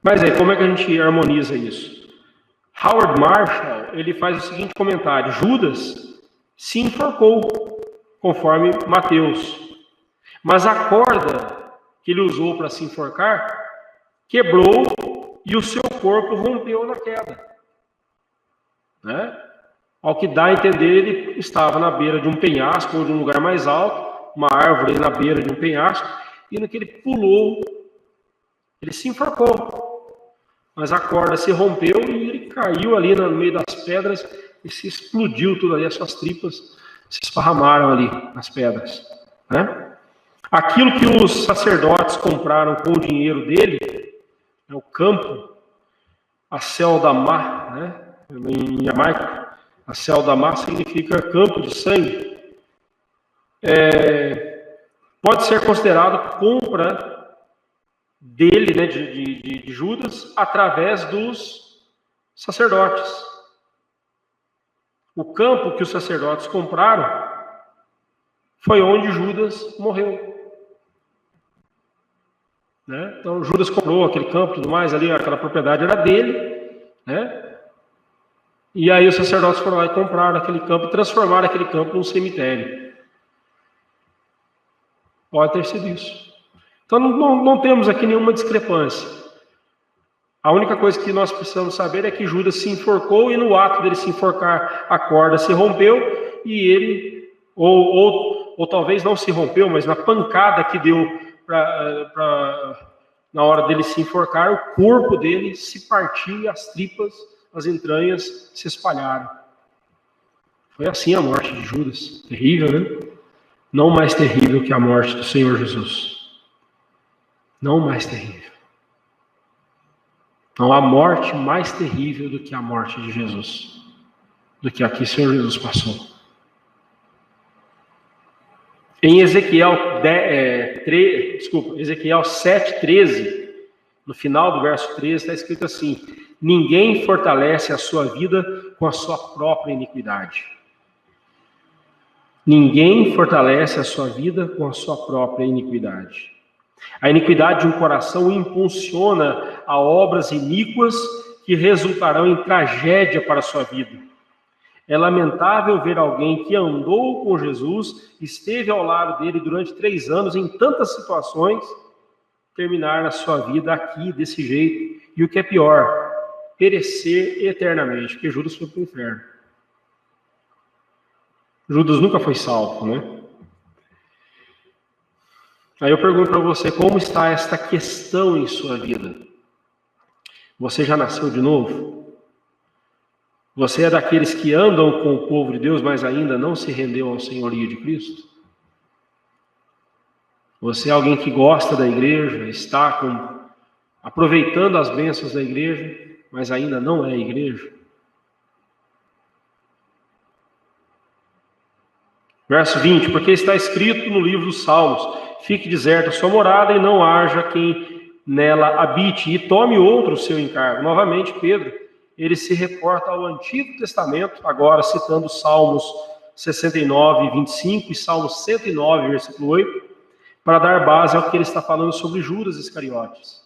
Mas aí, como é que a gente harmoniza isso? Howard Marshall, ele faz o seguinte comentário: Judas se enforcou, conforme Mateus, mas a corda que ele usou para se enforcar quebrou e o seu corpo rompeu na queda, né? Ao que dá a entender, ele estava na beira de um penhasco ou de um lugar mais alto, uma árvore na beira de um penhasco, e no que ele pulou, ele se enforcou. Mas a corda se rompeu e ele caiu ali no meio das pedras e se explodiu tudo ali, as suas tripas se esparramaram ali nas pedras, né? Aquilo que os sacerdotes compraram com o dinheiro dele, o campo, a Seldamá, né? Em Jamaica, a Seldamá significa campo de sangue. Pode ser considerado compra dele, né, de Judas, através dos sacerdotes. O campo que os sacerdotes compraram foi onde Judas morreu, né? Então Judas comprou aquele campo e tudo mais, ali aquela propriedade era dele, né? E aí os sacerdotes foram lá e compraram aquele campo e transformaram aquele campo num cemitério. Pode ter sido isso. Então não temos aqui nenhuma discrepância. A única coisa que nós precisamos saber é que Judas se enforcou e no ato dele se enforcar, a corda se rompeu e ele, ou talvez não se rompeu, mas na pancada que deu na hora dele se enforcar, o corpo dele se partiu e as tripas, as entranhas se espalharam. Foi assim a morte de Judas. Terrível, né? Não mais terrível que a morte do Senhor Jesus. Não mais terrível. Não há morte mais terrível do que a morte de Jesus. Do que a que o Senhor Jesus passou. Em Ezequiel 7:13, no final do verso 13, está escrito assim: ninguém fortalece a sua vida com a sua própria iniquidade. Ninguém fortalece a sua vida com a sua própria iniquidade. A iniquidade de um coração impulsiona a obras iníquas que resultarão em tragédia para a sua vida. É lamentável ver alguém que andou com Jesus, esteve ao lado dele durante 3 anos em tantas situações, terminar a sua vida aqui desse jeito. E o que é pior, perecer eternamente, porque Judas foi para o inferno. Judas nunca foi salvo, né? Aí eu pergunto para você, como está esta questão em sua vida? Você já nasceu de novo? Você é daqueles que andam com o povo de Deus, mas ainda não se rendeu ao senhorio de Cristo? Você é alguém que gosta da igreja, está aproveitando as bênçãos da igreja, mas ainda não é igreja? Verso 20, porque está escrito no livro dos Salmos: fique deserta a sua morada e não haja quem nela habite, e tome outro o seu encargo. Novamente, Pedro, ele se reporta ao Antigo Testamento, agora citando Salmos 69, 25 e Salmos 109, versículo 8, para dar base ao que ele está falando sobre Judas Iscariotes.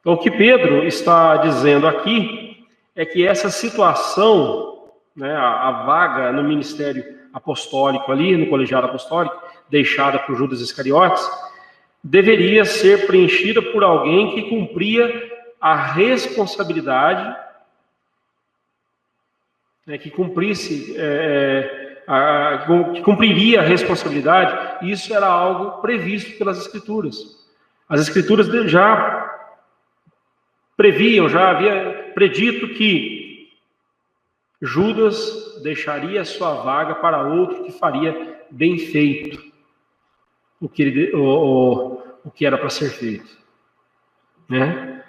Então, o que Pedro está dizendo aqui é que essa situação, né, a vaga no ministério apostólico ali, no colegiado apostólico, deixada por Judas Iscariotes, deveria ser preenchida por alguém que cumpria a responsabilidade, né, que cumpriria a responsabilidade. Isso era algo previsto pelas Escrituras. As Escrituras já previam, já havia predito que Judas deixaria sua vaga para outro que faria bem feito o que era para ser feito, né?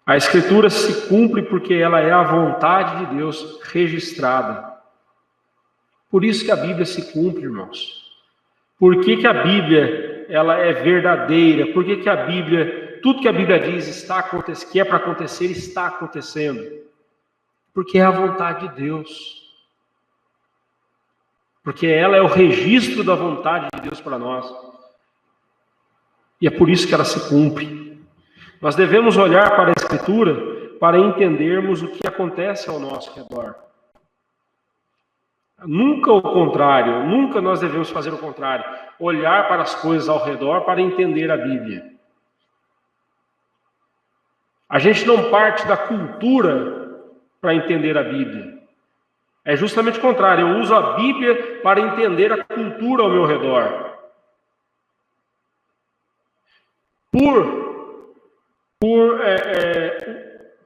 A Escritura se cumpre porque ela é a vontade de Deus registrada. Por isso que a Bíblia se cumpre, irmãos. Por que a Bíblia ela é verdadeira? Por que a Bíblia, tudo que a Bíblia diz que é para acontecer, está acontecendo? Porque é a vontade de Deus. Porque ela é o registro da vontade de Deus para nós. E é por isso que ela se cumpre. Nós devemos olhar para a Escritura para entendermos o que acontece ao nosso redor. Nunca o contrário, nunca nós devemos fazer o contrário. Olhar para as coisas ao redor para entender a Bíblia. A gente não parte da cultura para entender a Bíblia. É justamente o contrário. Eu uso a Bíblia para entender a cultura ao meu redor. Por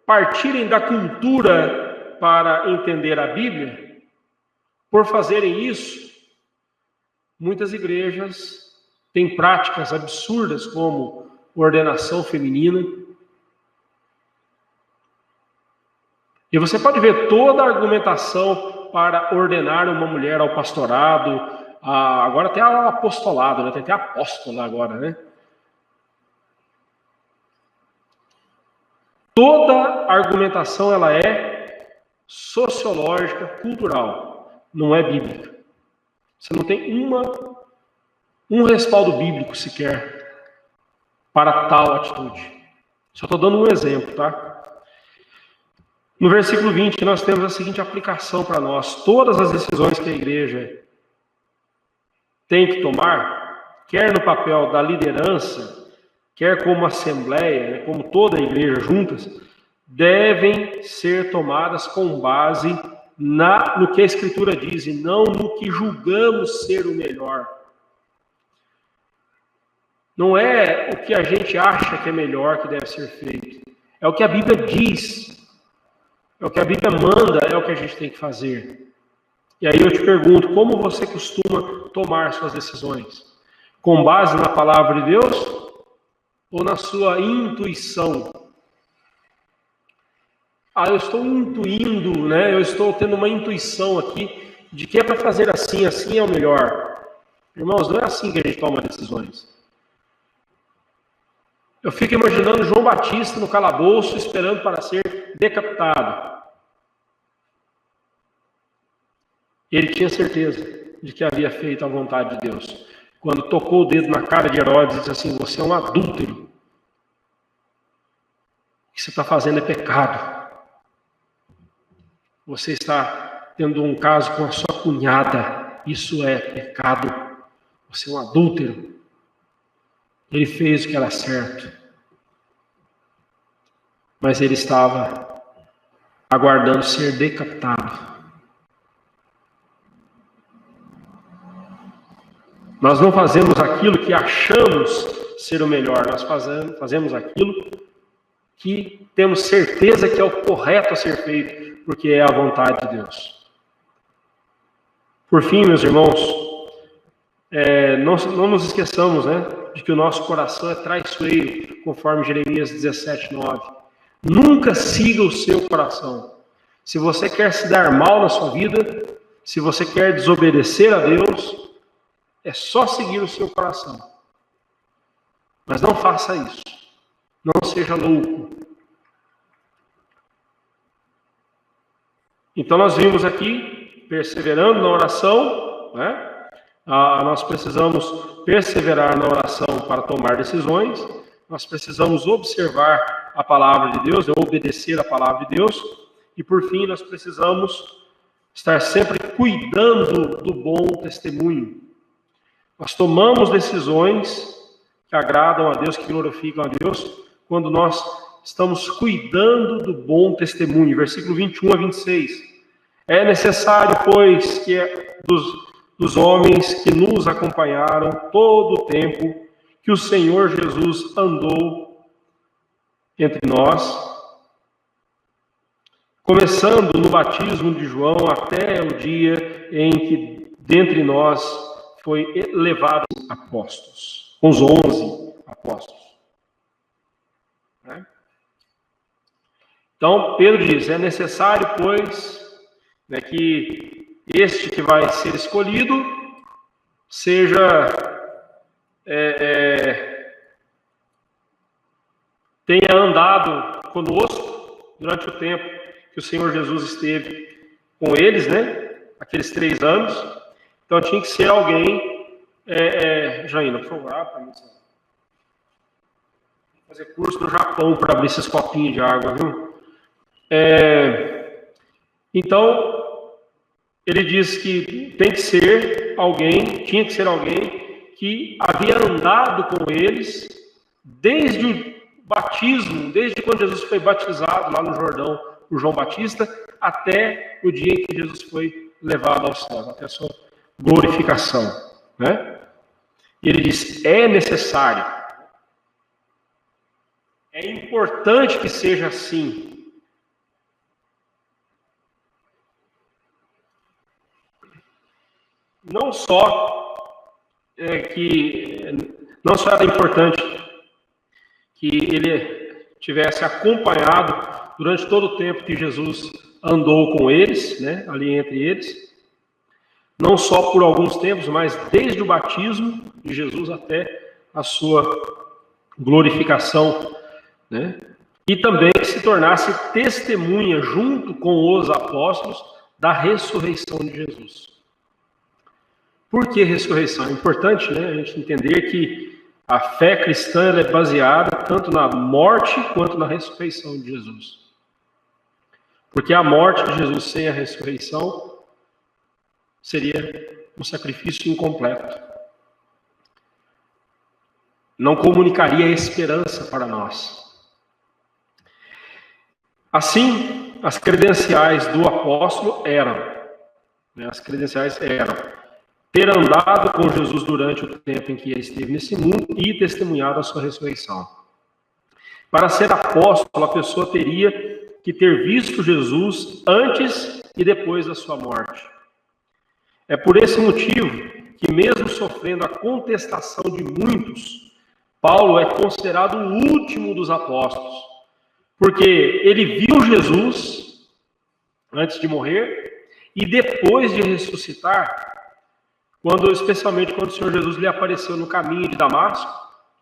partirem da cultura para entender a Bíblia, por fazerem isso, muitas igrejas têm práticas absurdas como ordenação feminina. E você pode ver toda a argumentação para ordenar uma mulher ao pastorado, agora até ao apostolado, né? Tem até apóstola agora, né? Toda a argumentação ela é sociológica, cultural, não é bíblica. Você não tem um respaldo bíblico sequer para tal atitude. Só estou dando um exemplo, tá? No versículo 20, nós temos a seguinte aplicação para nós. Todas as decisões que a igreja tem que tomar, quer no papel da liderança, quer como assembleia, né, como toda a igreja juntas, devem ser tomadas com base no que a Escritura diz e não no que julgamos ser o melhor. Não é o que a gente acha que é melhor que deve ser feito. É o que a Bíblia diz. É o que a Bíblia manda, é o que a gente tem que fazer. E aí eu te pergunto, como você costuma tomar suas decisões? Com base na palavra de Deus ou na sua intuição? Eu estou intuindo, né? Eu estou tendo uma intuição aqui de que é para fazer assim, assim é o melhor. Irmãos, não é assim que a gente toma decisões. Eu fico imaginando João Batista no calabouço esperando para ser decapitado. Ele tinha certeza de que havia feito a vontade de Deus. Quando tocou o dedo na cara de Herodes e disse assim, você é um adúltero. O que você está fazendo é pecado. Você está tendo um caso com a sua cunhada. Isso é pecado. Você é um adúltero. Ele fez o que era certo. Mas ele estava aguardando ser decapitado. Nós não fazemos aquilo que achamos ser o melhor. Nós fazemos aquilo que temos certeza que é o correto a ser feito, porque é a vontade de Deus. Por fim, meus irmãos, não nos esqueçamos, né, de que o nosso coração é traiçoeiro, conforme Jeremias 17:9. Nunca siga o seu coração. Se você quer se dar mal na sua vida, se você quer desobedecer a Deus, é só seguir o seu coração. Mas não faça isso. Não seja louco. Então nós vimos aqui, perseverando na oração, né? Nós precisamos perseverar na oração para tomar decisões. Nós precisamos observar a palavra de Deus, obedecer a palavra de Deus. E por fim, nós precisamos estar sempre cuidando do bom testemunho. Nós tomamos decisões que agradam a Deus, que glorificam a Deus, quando nós estamos cuidando do bom testemunho. Versículo 21-26. É necessário, pois, que dos homens que nos acompanharam todo o tempo que o Senhor Jesus andou entre nós, começando no batismo de João até o dia em que dentre nós foi levado apóstolos, os 11 apóstolos. Então, Pedro diz, é necessário, pois, que este que vai ser escolhido seja, tenha andado conosco durante o tempo que o Senhor Jesus esteve com eles, né? Aqueles 3 anos. Então tinha que ser alguém, Jaina, por favor, para mim. Fazer curso no Japão para abrir esses copinhos de água, viu? Então, ele diz que tinha que ser alguém que havia andado com eles desde o batismo, desde quando Jesus foi batizado lá no Jordão por João Batista, até o dia em que Jesus foi levado aos céus, até a sua glorificação, né? E ele diz, é necessário, é importante que seja assim. Não só era importante que ele tivesse acompanhado durante todo o tempo que Jesus andou com eles, né, ali entre eles, não só por alguns tempos, mas desde o batismo de Jesus até a sua glorificação, né? E também que se tornasse testemunha junto com os apóstolos da ressurreição de Jesus. Por que ressurreição? É importante, né, a gente entender que a fé cristã ela é baseada tanto na morte quanto na ressurreição de Jesus. Porque a morte de Jesus sem a ressurreição seria um sacrifício incompleto. não comunicaria esperança para nós. Assim, as credenciais do apóstolo eram, ter andado com Jesus durante o tempo em que ele esteve nesse mundo e testemunhado a sua ressurreição. Para ser apóstolo, a pessoa teria que ter visto Jesus antes e depois da sua morte. É por esse motivo que, mesmo sofrendo a contestação de muitos, Paulo é considerado o último dos apóstolos, porque ele viu Jesus antes de morrer e depois de ressuscitar, especialmente quando o Senhor Jesus lhe apareceu no caminho de Damasco,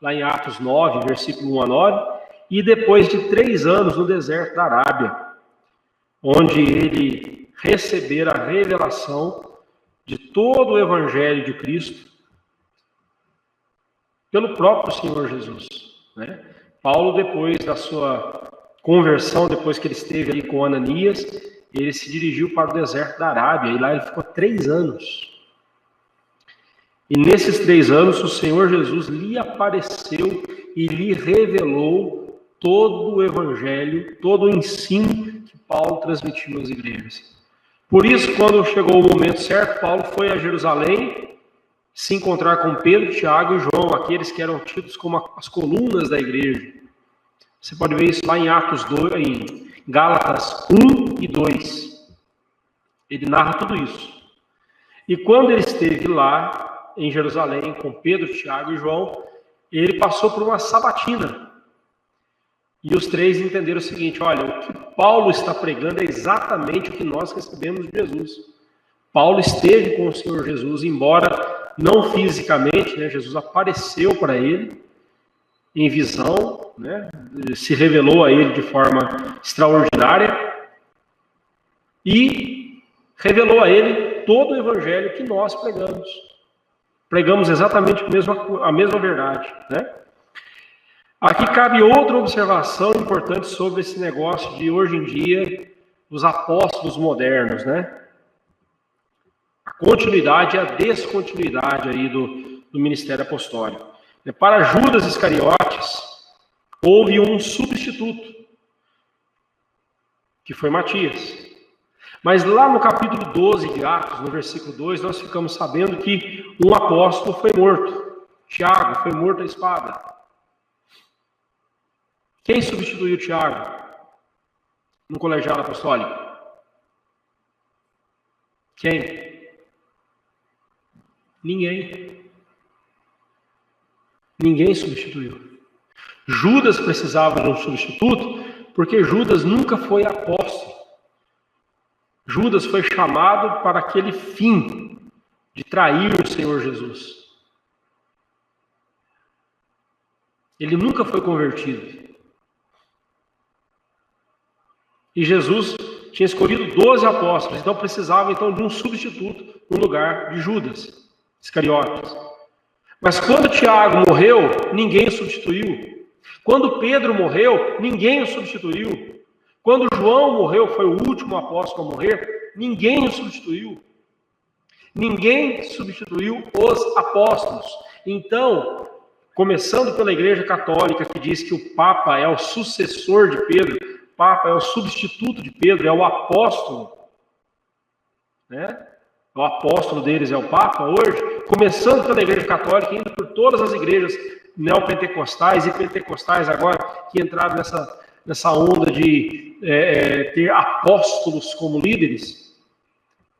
lá em Atos 9, versículo 1 a 9, e depois de 3 anos no deserto da Arábia, onde ele recebera a revelação de todo o Evangelho de Cristo pelo próprio Senhor Jesus. Paulo, depois da sua conversão, depois que ele esteve ali com Ananias, ele se dirigiu para o deserto da Arábia, e lá ele ficou 3 anos. E nesses 3 anos, o Senhor Jesus lhe apareceu e lhe revelou todo o Evangelho, todo o ensino que Paulo transmitiu às igrejas. Por isso, quando chegou o momento certo, Paulo foi a Jerusalém se encontrar com Pedro, Tiago e João, aqueles que eram tidos como as colunas da igreja. Você pode ver isso lá em Atos 2, em Gálatas 1 e 2. Ele narra tudo isso. E quando ele esteve lá em Jerusalém com Pedro, Tiago e João, ele passou por uma sabatina. E os 3 entenderam o seguinte: olha, o que Paulo está pregando é exatamente o que nós recebemos de Jesus. Paulo esteve com o Senhor Jesus, embora não fisicamente, Jesus apareceu para ele em visão, se revelou a ele de forma extraordinária e revelou a ele todo o Evangelho que nós pregamos. Pregamos exatamente a mesma verdade, Aqui cabe outra observação importante sobre esse negócio de, hoje em dia, os apóstolos modernos, A continuidade e a descontinuidade aí do ministério apostólico. Para Judas Iscariotes, houve um substituto, que foi Matias. Mas lá no capítulo 12 de Atos, no versículo 2, nós ficamos sabendo que um apóstolo foi morto. Tiago foi morto à espada. Quem substituiu Tiago no colegiado apostólico? Quem? Ninguém. Ninguém substituiu. Judas precisava de um substituto, porque Judas nunca foi apóstolo. Judas foi chamado para aquele fim de trair o Senhor Jesus. Ele nunca foi convertido. E Jesus tinha escolhido 12 apóstolos, então precisava de um substituto no lugar de Judas Iscariotes. Mas quando Tiago morreu, ninguém o substituiu. Quando Pedro morreu, ninguém o substituiu. Quando João morreu, foi o último apóstolo a morrer, ninguém o substituiu. Ninguém substituiu os apóstolos. Então, começando pela Igreja Católica, que diz que o Papa é o sucessor de Pedro, o Papa é o substituto de Pedro, é o apóstolo, O apóstolo deles é o Papa hoje, começando pela Igreja Católica, indo por todas as igrejas neopentecostais e pentecostais agora, que entraram nessa onda de ter apóstolos como líderes,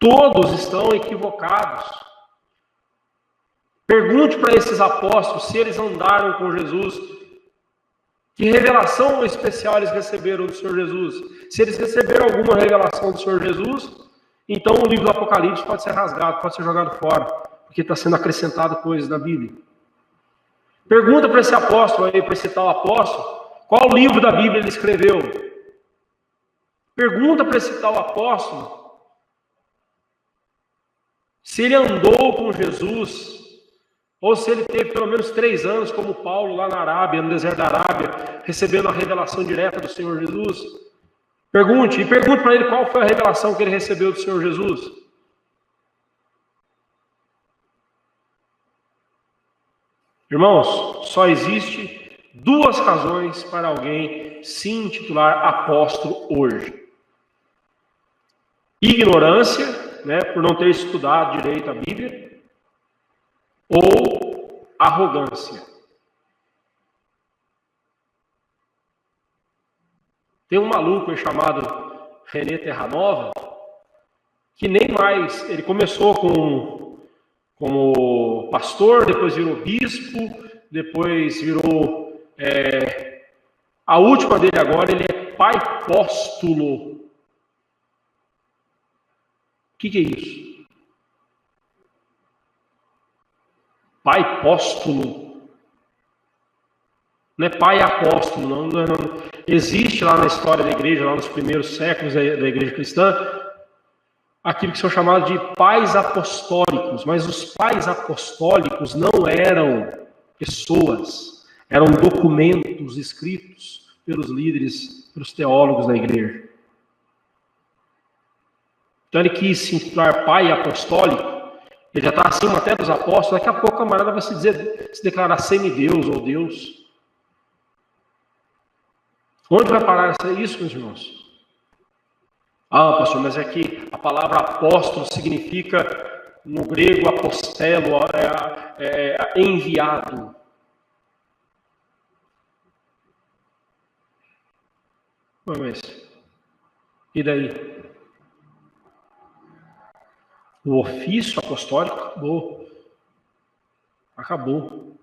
todos estão equivocados. Pergunte para esses apóstolos se eles andaram com Jesus. Que revelação especial eles receberam do Senhor Jesus? Se eles receberam alguma revelação do Senhor Jesus, então o livro do Apocalipse pode ser rasgado, pode ser jogado fora, porque está sendo acrescentado coisas na Bíblia. Pergunta para esse apóstolo aí, para esse tal apóstolo, qual livro da Bíblia ele escreveu? Pergunta para esse tal apóstolo se ele andou com Jesus, ou se ele teve pelo menos 3 anos, como Paulo lá na Arábia, no deserto da Arábia, recebendo a revelação direta do Senhor Jesus. Pergunte para ele qual foi a revelação que ele recebeu do Senhor Jesus. Irmãos, só existe 2 razões para alguém se intitular apóstolo hoje. Ignorância, né, por não ter estudado direito a Bíblia, ou arrogância. Tem um maluco aí chamado René Terranova, que nem mais, ele começou como pastor, depois virou bispo, depois virou, a última dele agora, ele é pai apóstolo. O que é isso? Pai apóstolo. Não é pai apóstolo, não. Existe lá na história da igreja, lá nos primeiros séculos da igreja cristã, aquilo que são chamados de pais apostólicos. Mas os pais apostólicos não eram pessoas, eram documentos escritos pelos líderes, pelos teólogos da igreja. Então ele quis se intitular pai apostólico, ele já está acima até dos apóstolos, daqui a pouco o camarada vai se declarar semideus ou Deus. Onde vai parar isso, meus irmãos? Ah, pastor, mas é que a palavra apóstolo significa, no grego, apostelo, enviado. Mas, e daí? O ofício apostólico acabou.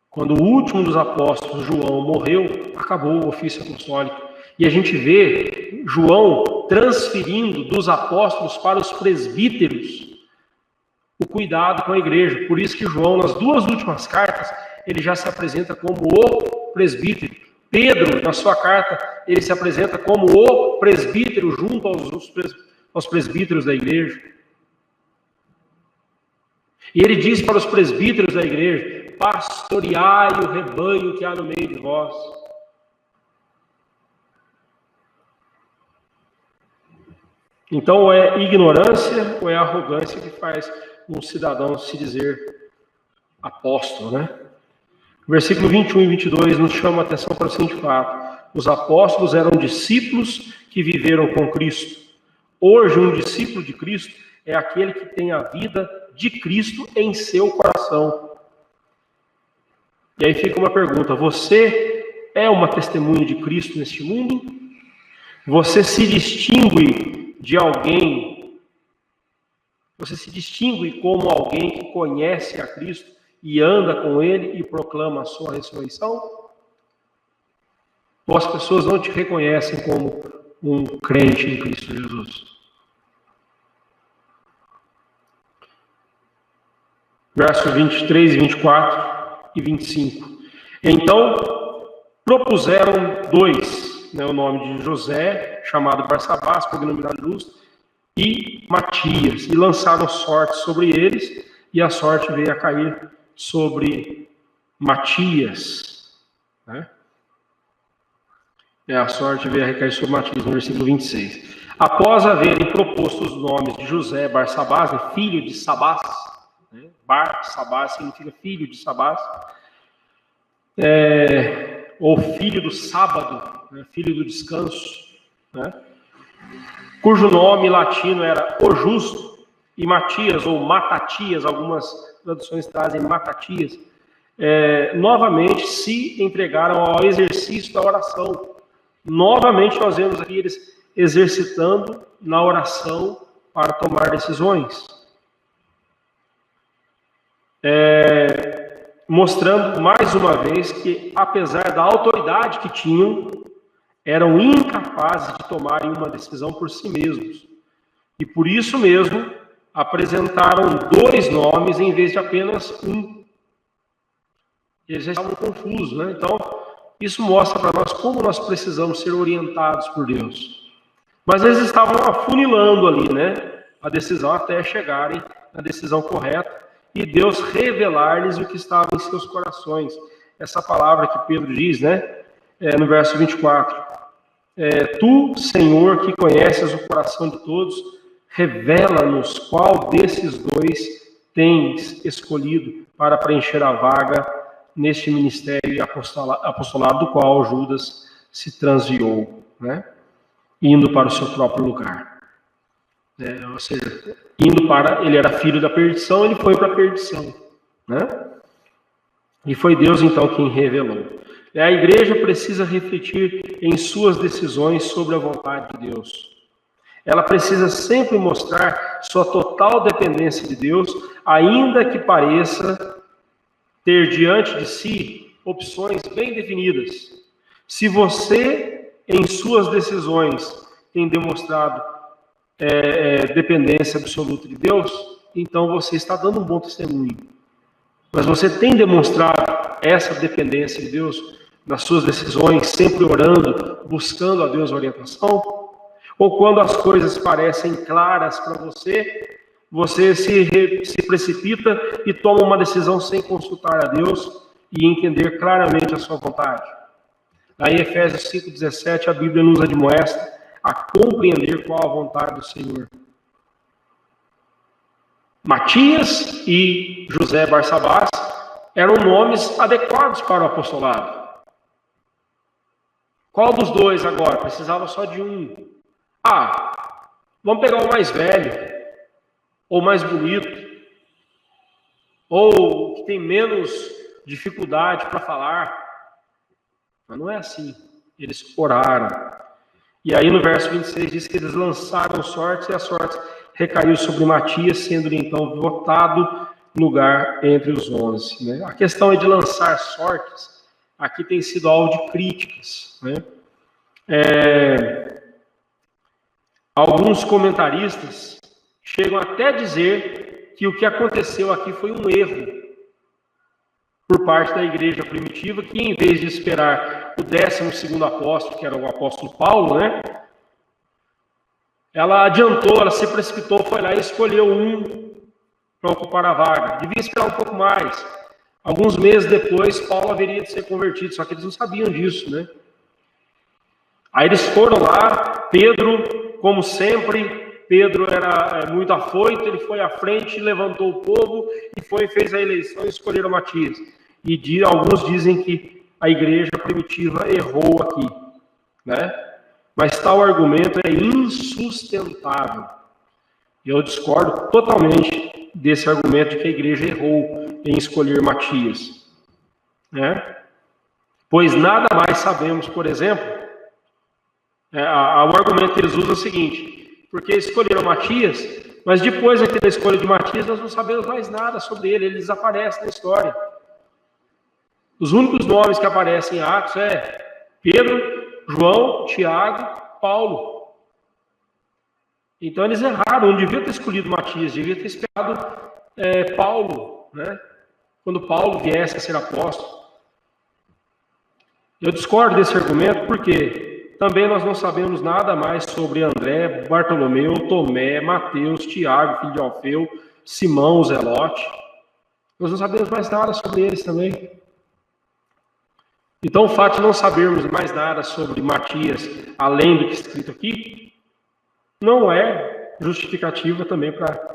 Quando o último dos apóstolos, João, morreu, acabou o ofício apostólico. E a gente vê João transferindo dos apóstolos para os presbíteros o cuidado com a igreja. Por isso que João, nas 2 últimas cartas, ele já se apresenta como o presbítero. Pedro, na sua carta, ele se apresenta como o presbítero junto aos presbíteros da igreja. E ele diz para os presbíteros da igreja: pastoreai o rebanho que há no meio de vós. Então, ou é ignorância ou é arrogância que faz um cidadão se dizer apóstolo, né? O versículo 21 e 22 nos chama a atenção para o seguinte fato: os apóstolos eram discípulos que viveram com Cristo. Hoje, um discípulo de Cristo é aquele que tem a vida de Cristo em seu coração. E aí fica uma pergunta: você é uma testemunha de Cristo neste mundo? Você se distingue de alguém? Você se distingue como alguém que conhece a Cristo e anda com Ele e proclama a sua ressurreição? Ou as pessoas não te reconhecem como um crente em Cristo Jesus? Verso 23, 24 e 25. Então, propuseram 2, o nome de José, chamado Barsabás, cognominado justo, e Matias, e lançaram sorte sobre eles, e a sorte veio a cair sobre Matias. A sorte veio a recair sobre Matias, no versículo 26. Após haverem proposto os nomes de José Barsabás, filho de Sabás, Barsabás significa filho de Sabás, ou filho do sábado, filho do descanso, cujo nome latino era o Justo, e Matias, ou Matatias, algumas traduções trazem Matatias, novamente se entregaram ao exercício da oração. Novamente nós vemos aqui eles exercitando na oração para tomar decisões. Mostrando mais uma vez que, apesar da autoridade que tinham, eram incapazes de tomarem uma decisão por si mesmos. E por isso mesmo, apresentaram 2 nomes em vez de apenas um. Eles já estavam confusos, né? Então, isso mostra para nós como nós precisamos ser orientados por Deus. Mas eles estavam afunilando ali, né? A decisão até chegarem na decisão correta e Deus revelar-lhes o que estava em seus corações. Essa palavra que Pedro diz, né? No verso 24. Tu, Senhor, que conheces o coração de todos, revela-nos qual desses 2 tens escolhido para preencher a vaga neste ministério e apostolado do qual Judas se transviou, né? Indo para o seu próprio lugar. Ou seja, ele era filho da perdição, ele foi para a perdição, né? E foi Deus então quem revelou. A igreja precisa refletir em suas decisões sobre a vontade de Deus. Ela precisa sempre mostrar sua total dependência de Deus, ainda que pareça ter diante de si opções bem definidas. Se você, em suas decisões, tem demonstrado dependência absoluta de Deus, então você está dando um bom testemunho. Mas você tem demonstrado essa dependência de Deus nas suas decisões, sempre orando, buscando a Deus orientação? Ou quando as coisas parecem claras para você, você se precipita e toma uma decisão sem consultar a Deus e entender claramente a sua vontade? Aí em Efésios 5,17, a Bíblia nos admoesta a compreender qual a vontade do Senhor. Matias e José Barsabás eram nomes adequados para o apostolado. Qual dos dois agora? Precisava só de um. Vamos pegar o mais velho, ou mais bonito, ou que tem menos dificuldade para falar. Mas não é assim. Eles oraram. E aí no verso 26 diz que eles lançaram sortes e a sorte recaiu sobre Matias, sendo-lhe então votado lugar entre os 11. Né? A questão de lançar sortes, aqui tem sido alvo de críticas. Né? Alguns comentaristas chegam até a dizer que o que aconteceu aqui foi um erro por parte da igreja primitiva, que em vez de esperar o 12º apóstolo, que era o apóstolo Paulo, né? Ela adiantou, ela se precipitou, foi lá e escolheu um para ocupar a vaga. Devia esperar um pouco mais. Alguns meses depois, Paulo haveria de ser convertido, só que eles não sabiam disso, né? Aí eles foram lá, Pedro, como sempre, Pedro era muito afoito, ele foi à frente, levantou o povo e fez a eleição e escolheram Matias. E alguns dizem que a igreja primitiva errou aqui, né? Mas tal argumento é insustentável. Eu discordo totalmente desse argumento de que a igreja errou em escolher Matias, né? Pois nada mais sabemos, por exemplo, o argumento que eles usam é o seguinte: porque escolheram Matias, mas depois daquela escolha de Matias nós não sabemos mais nada sobre ele desaparece na história. Os únicos nomes que aparecem em Atos é Pedro, João, Tiago, Paulo. Então eles erraram, não devia ter escolhido Matias, devia ter esperado Paulo, né? Quando Paulo viesse a ser apóstolo. Eu discordo desse argumento porque também nós não sabemos nada mais sobre André, Bartolomeu, Tomé, Mateus, Tiago, filho de Alfeu, Simão, Zelote. Nós não sabemos mais nada sobre eles também. Então, o fato de não sabermos mais nada sobre Matias, além do que está escrito aqui, não é justificativa também para...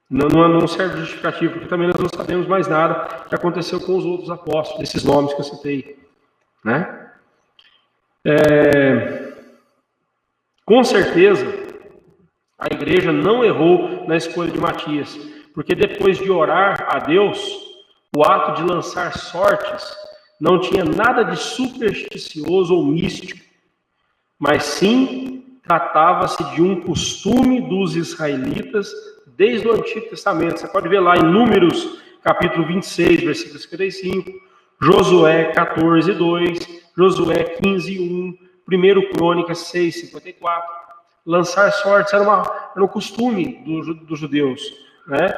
Não serve justificativa, porque também nós não sabemos mais nada que aconteceu com os outros apóstolos, esses nomes que eu citei, né? Com certeza, a igreja não errou na escolha de Matias, porque depois de orar a Deus, o ato de lançar sortes não tinha nada de supersticioso ou místico, mas sim tratava-se de um costume dos israelitas desde o Antigo Testamento. Você pode ver lá em Números, capítulo 26, versículo 55, Josué 14, 2, Josué 15, 1, 1 Crônicas 6, 54. Lançar sortes era um costume dos judeus, né?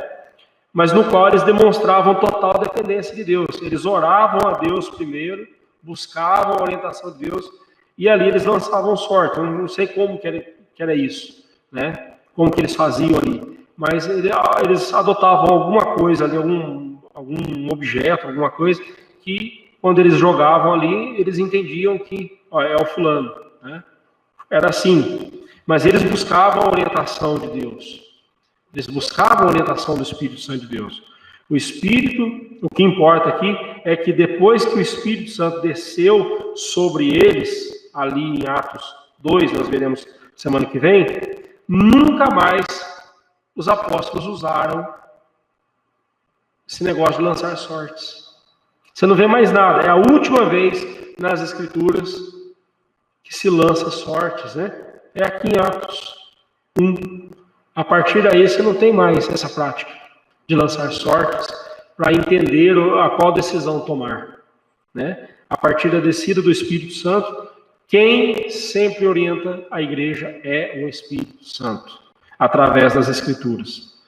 Mas no qual eles demonstravam total dependência de Deus. Eles oravam a Deus primeiro, buscavam a orientação de Deus, e ali eles lançavam sorte. Eu não sei como que era isso, né? Como que eles faziam ali. Mas eles adotavam alguma coisa ali, algum objeto, alguma coisa, que quando eles jogavam ali, eles entendiam que é o fulano, né? Era assim. Mas eles buscavam a orientação de Deus. Eles buscavam a orientação do Espírito Santo de Deus. O Espírito, o que importa aqui é que depois que o Espírito Santo desceu sobre eles, ali em Atos 2, nós veremos semana que vem, nunca mais os apóstolos usaram esse negócio de lançar sortes. Você não vê mais nada. É a última vez nas Escrituras que se lança sortes, né? É aqui em Atos 1. A partir daí você não tem mais essa prática de lançar sortes para entender a qual decisão tomar, né? A partir da descida do Espírito Santo, quem sempre orienta a igreja é o Espírito Santo, através das Escrituras.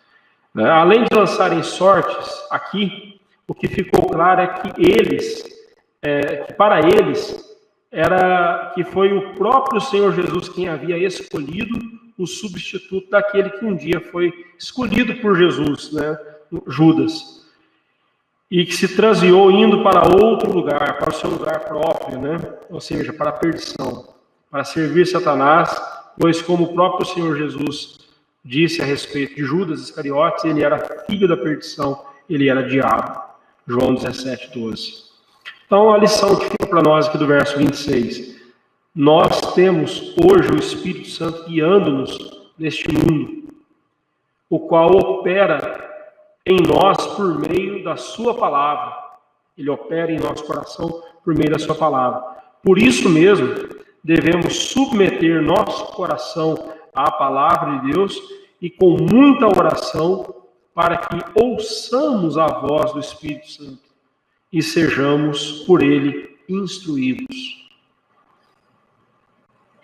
Além de lançarem sortes, aqui, o que ficou claro é que que para eles, era que foi o próprio Senhor Jesus quem havia escolhido o substituto daquele que um dia foi escolhido por Jesus, né? Judas, e que se transviou indo para outro lugar, para o seu lugar próprio, né? Ou seja, para a perdição, para servir Satanás, pois como o próprio Senhor Jesus disse a respeito de Judas Iscariotes, ele era filho da perdição, ele era diabo. João 17:12. Então, a lição que fica para nós aqui do verso 26. Nós temos hoje o Espírito Santo guiando-nos neste mundo, o qual opera em nós por meio da sua palavra. Ele opera em nosso coração por meio da sua palavra. Por isso mesmo, devemos submeter nosso coração à palavra de Deus e com muita oração para que ouçamos a voz do Espírito Santo e sejamos por ele instruídos.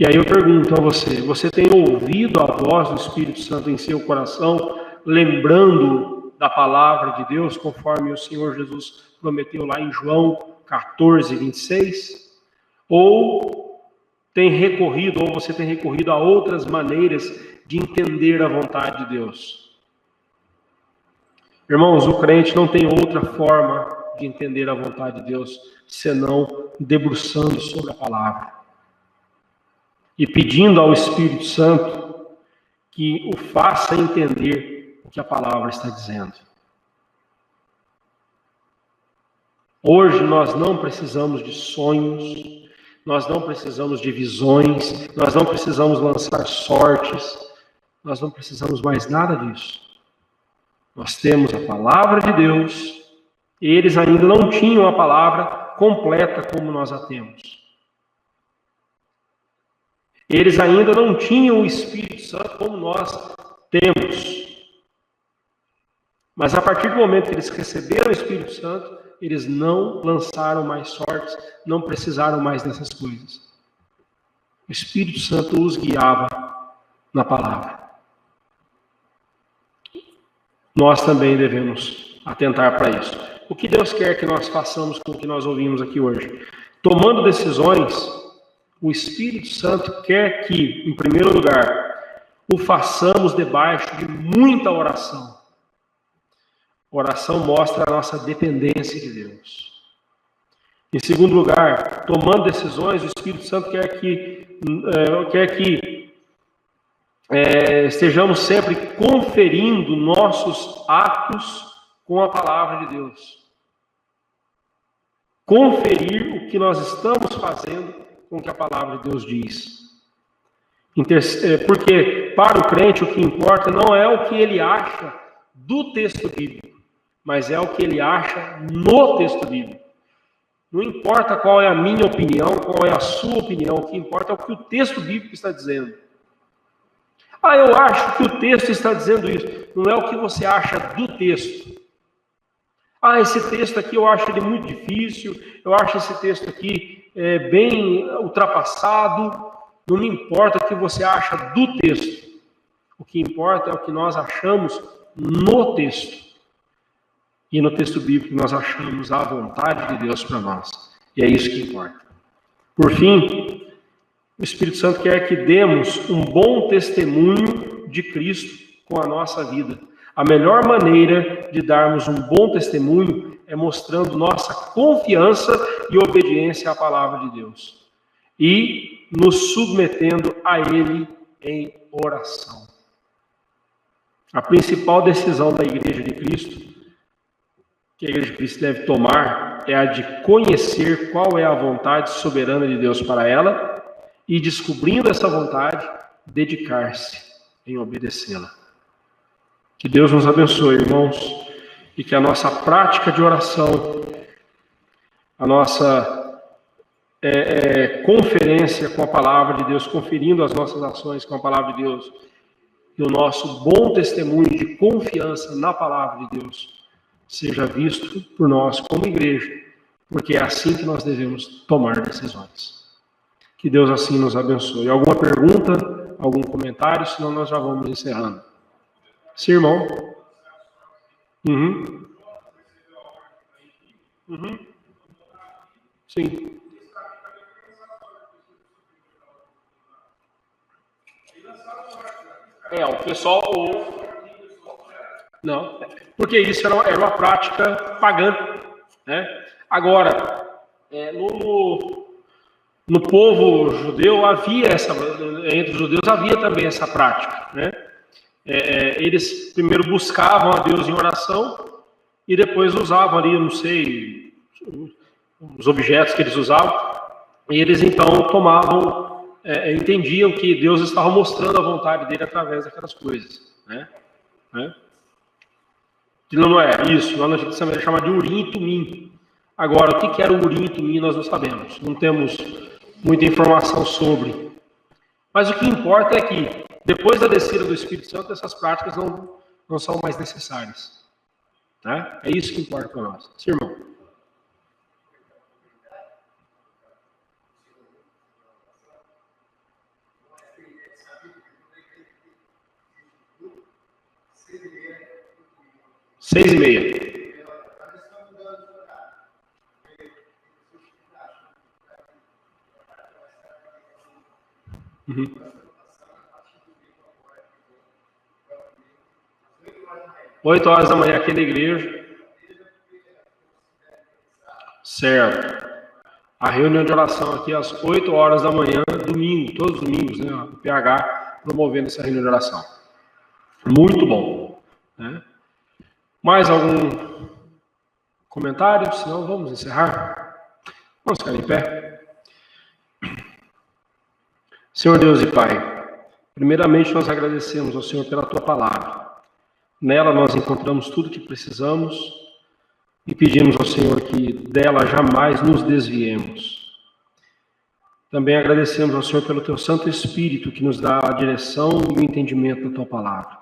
E aí eu pergunto a você, você tem ouvido a voz do Espírito Santo em seu coração, lembrando da palavra de Deus, conforme o Senhor Jesus prometeu lá em João 14:26? Ou você tem recorrido a outras maneiras de entender a vontade de Deus? Irmãos, o crente não tem outra forma de entender a vontade de Deus, senão debruçando sobre a palavra e pedindo ao Espírito Santo que o faça entender o que a palavra está dizendo. Hoje nós não precisamos de sonhos, nós não precisamos de visões, nós não precisamos lançar sortes, nós não precisamos mais nada disso. Nós temos a palavra de Deus, e eles ainda não tinham a palavra completa como nós a temos. Eles ainda não tinham o Espírito Santo como nós temos. Mas a partir do momento que eles receberam o Espírito Santo, eles não lançaram mais sortes, não precisaram mais dessas coisas. O Espírito Santo os guiava na palavra. Nós também devemos atentar para isso. O que Deus quer que nós façamos com o que nós ouvimos aqui hoje? Tomando decisões, o Espírito Santo quer que, em primeiro lugar, o façamos debaixo de muita oração. Oração mostra a nossa dependência de Deus. Em segundo lugar, tomando decisões, o Espírito Santo quer que estejamos sempre conferindo nossos atos com a palavra de Deus. Conferir o que nós estamos fazendo com o que a palavra de Deus diz. Porque para o crente o que importa não é o que ele acha do texto bíblico, mas é o que ele acha no texto bíblico. Não importa qual é a minha opinião, qual é a sua opinião, o que importa é o que o texto bíblico está dizendo. Eu acho que o texto está dizendo isso. Não é o que você acha do texto. Esse texto aqui eu acho ele muito difícil, eu acho esse texto aqui bem ultrapassado. Não me importa o que você acha do texto. O que importa é o que nós achamos no texto. E no texto bíblico nós achamos a vontade de Deus para nós. E é isso que importa. Por fim, o Espírito Santo quer que demos um bom testemunho de Cristo com a nossa vida. A melhor maneira de darmos um bom testemunho é mostrando nossa confiança e obediência à palavra de Deus. E nos submetendo a Ele em oração. A principal decisão da Igreja de Cristo, que a Igreja de Cristo deve tomar, é a de conhecer qual é a vontade soberana de Deus para ela e, descobrindo essa vontade, dedicar-se em obedecê-la. Que Deus nos abençoe, irmãos, e que a nossa prática de oração, a nossa conferência com a palavra de Deus, conferindo as nossas ações com a palavra de Deus, e o nosso bom testemunho de confiança na palavra de Deus seja visto por nós como igreja, porque é assim que nós devemos tomar decisões. Que Deus assim nos abençoe. Alguma pergunta, algum comentário? Senão nós já vamos encerrando. Sim, irmão? Sim. O pessoal... Não, porque isso era uma prática pagã, né? Agora, no povo judeu havia entre os judeus havia também essa prática, né? Eles primeiro buscavam a Deus em oração e depois usavam ali, não sei, os objetos que eles usavam, e eles então entendiam que Deus estava mostrando a vontade dele através daquelas coisas, né? Não é isso, lá no Antigo Testamento chama de Urim e Tumim. Agora, o que era o Urim e Tumim nós não sabemos, não temos muita informação sobre. Mas o que importa é que, depois da descida do Espírito Santo, essas práticas não são mais necessárias. Né? É isso que importa para nós. Sim, irmão. Seis e meia. Uhum. 8 horas da manhã aqui na igreja. Certo. A reunião de oração aqui às 8 horas da manhã, domingo, todos os domingos, né? O PH promovendo essa reunião de oração. Muito bom. Né? Mais algum comentário? Senão vamos encerrar. Vamos ficar em pé. Senhor Deus e Pai, primeiramente nós agradecemos ao Senhor pela Tua palavra. Nela nós encontramos tudo o que precisamos e pedimos ao Senhor que dela jamais nos desviemos. Também agradecemos ao Senhor pelo Teu Santo Espírito que nos dá a direção e o entendimento da Tua palavra.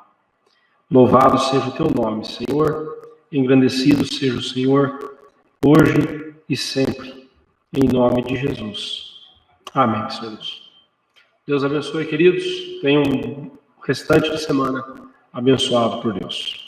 Louvado seja o Teu nome, Senhor, engrandecido seja o Senhor, hoje e sempre, em nome de Jesus. Amém, Senhor Deus. Deus abençoe, queridos. Tenham um restante de semana abençoado por Deus.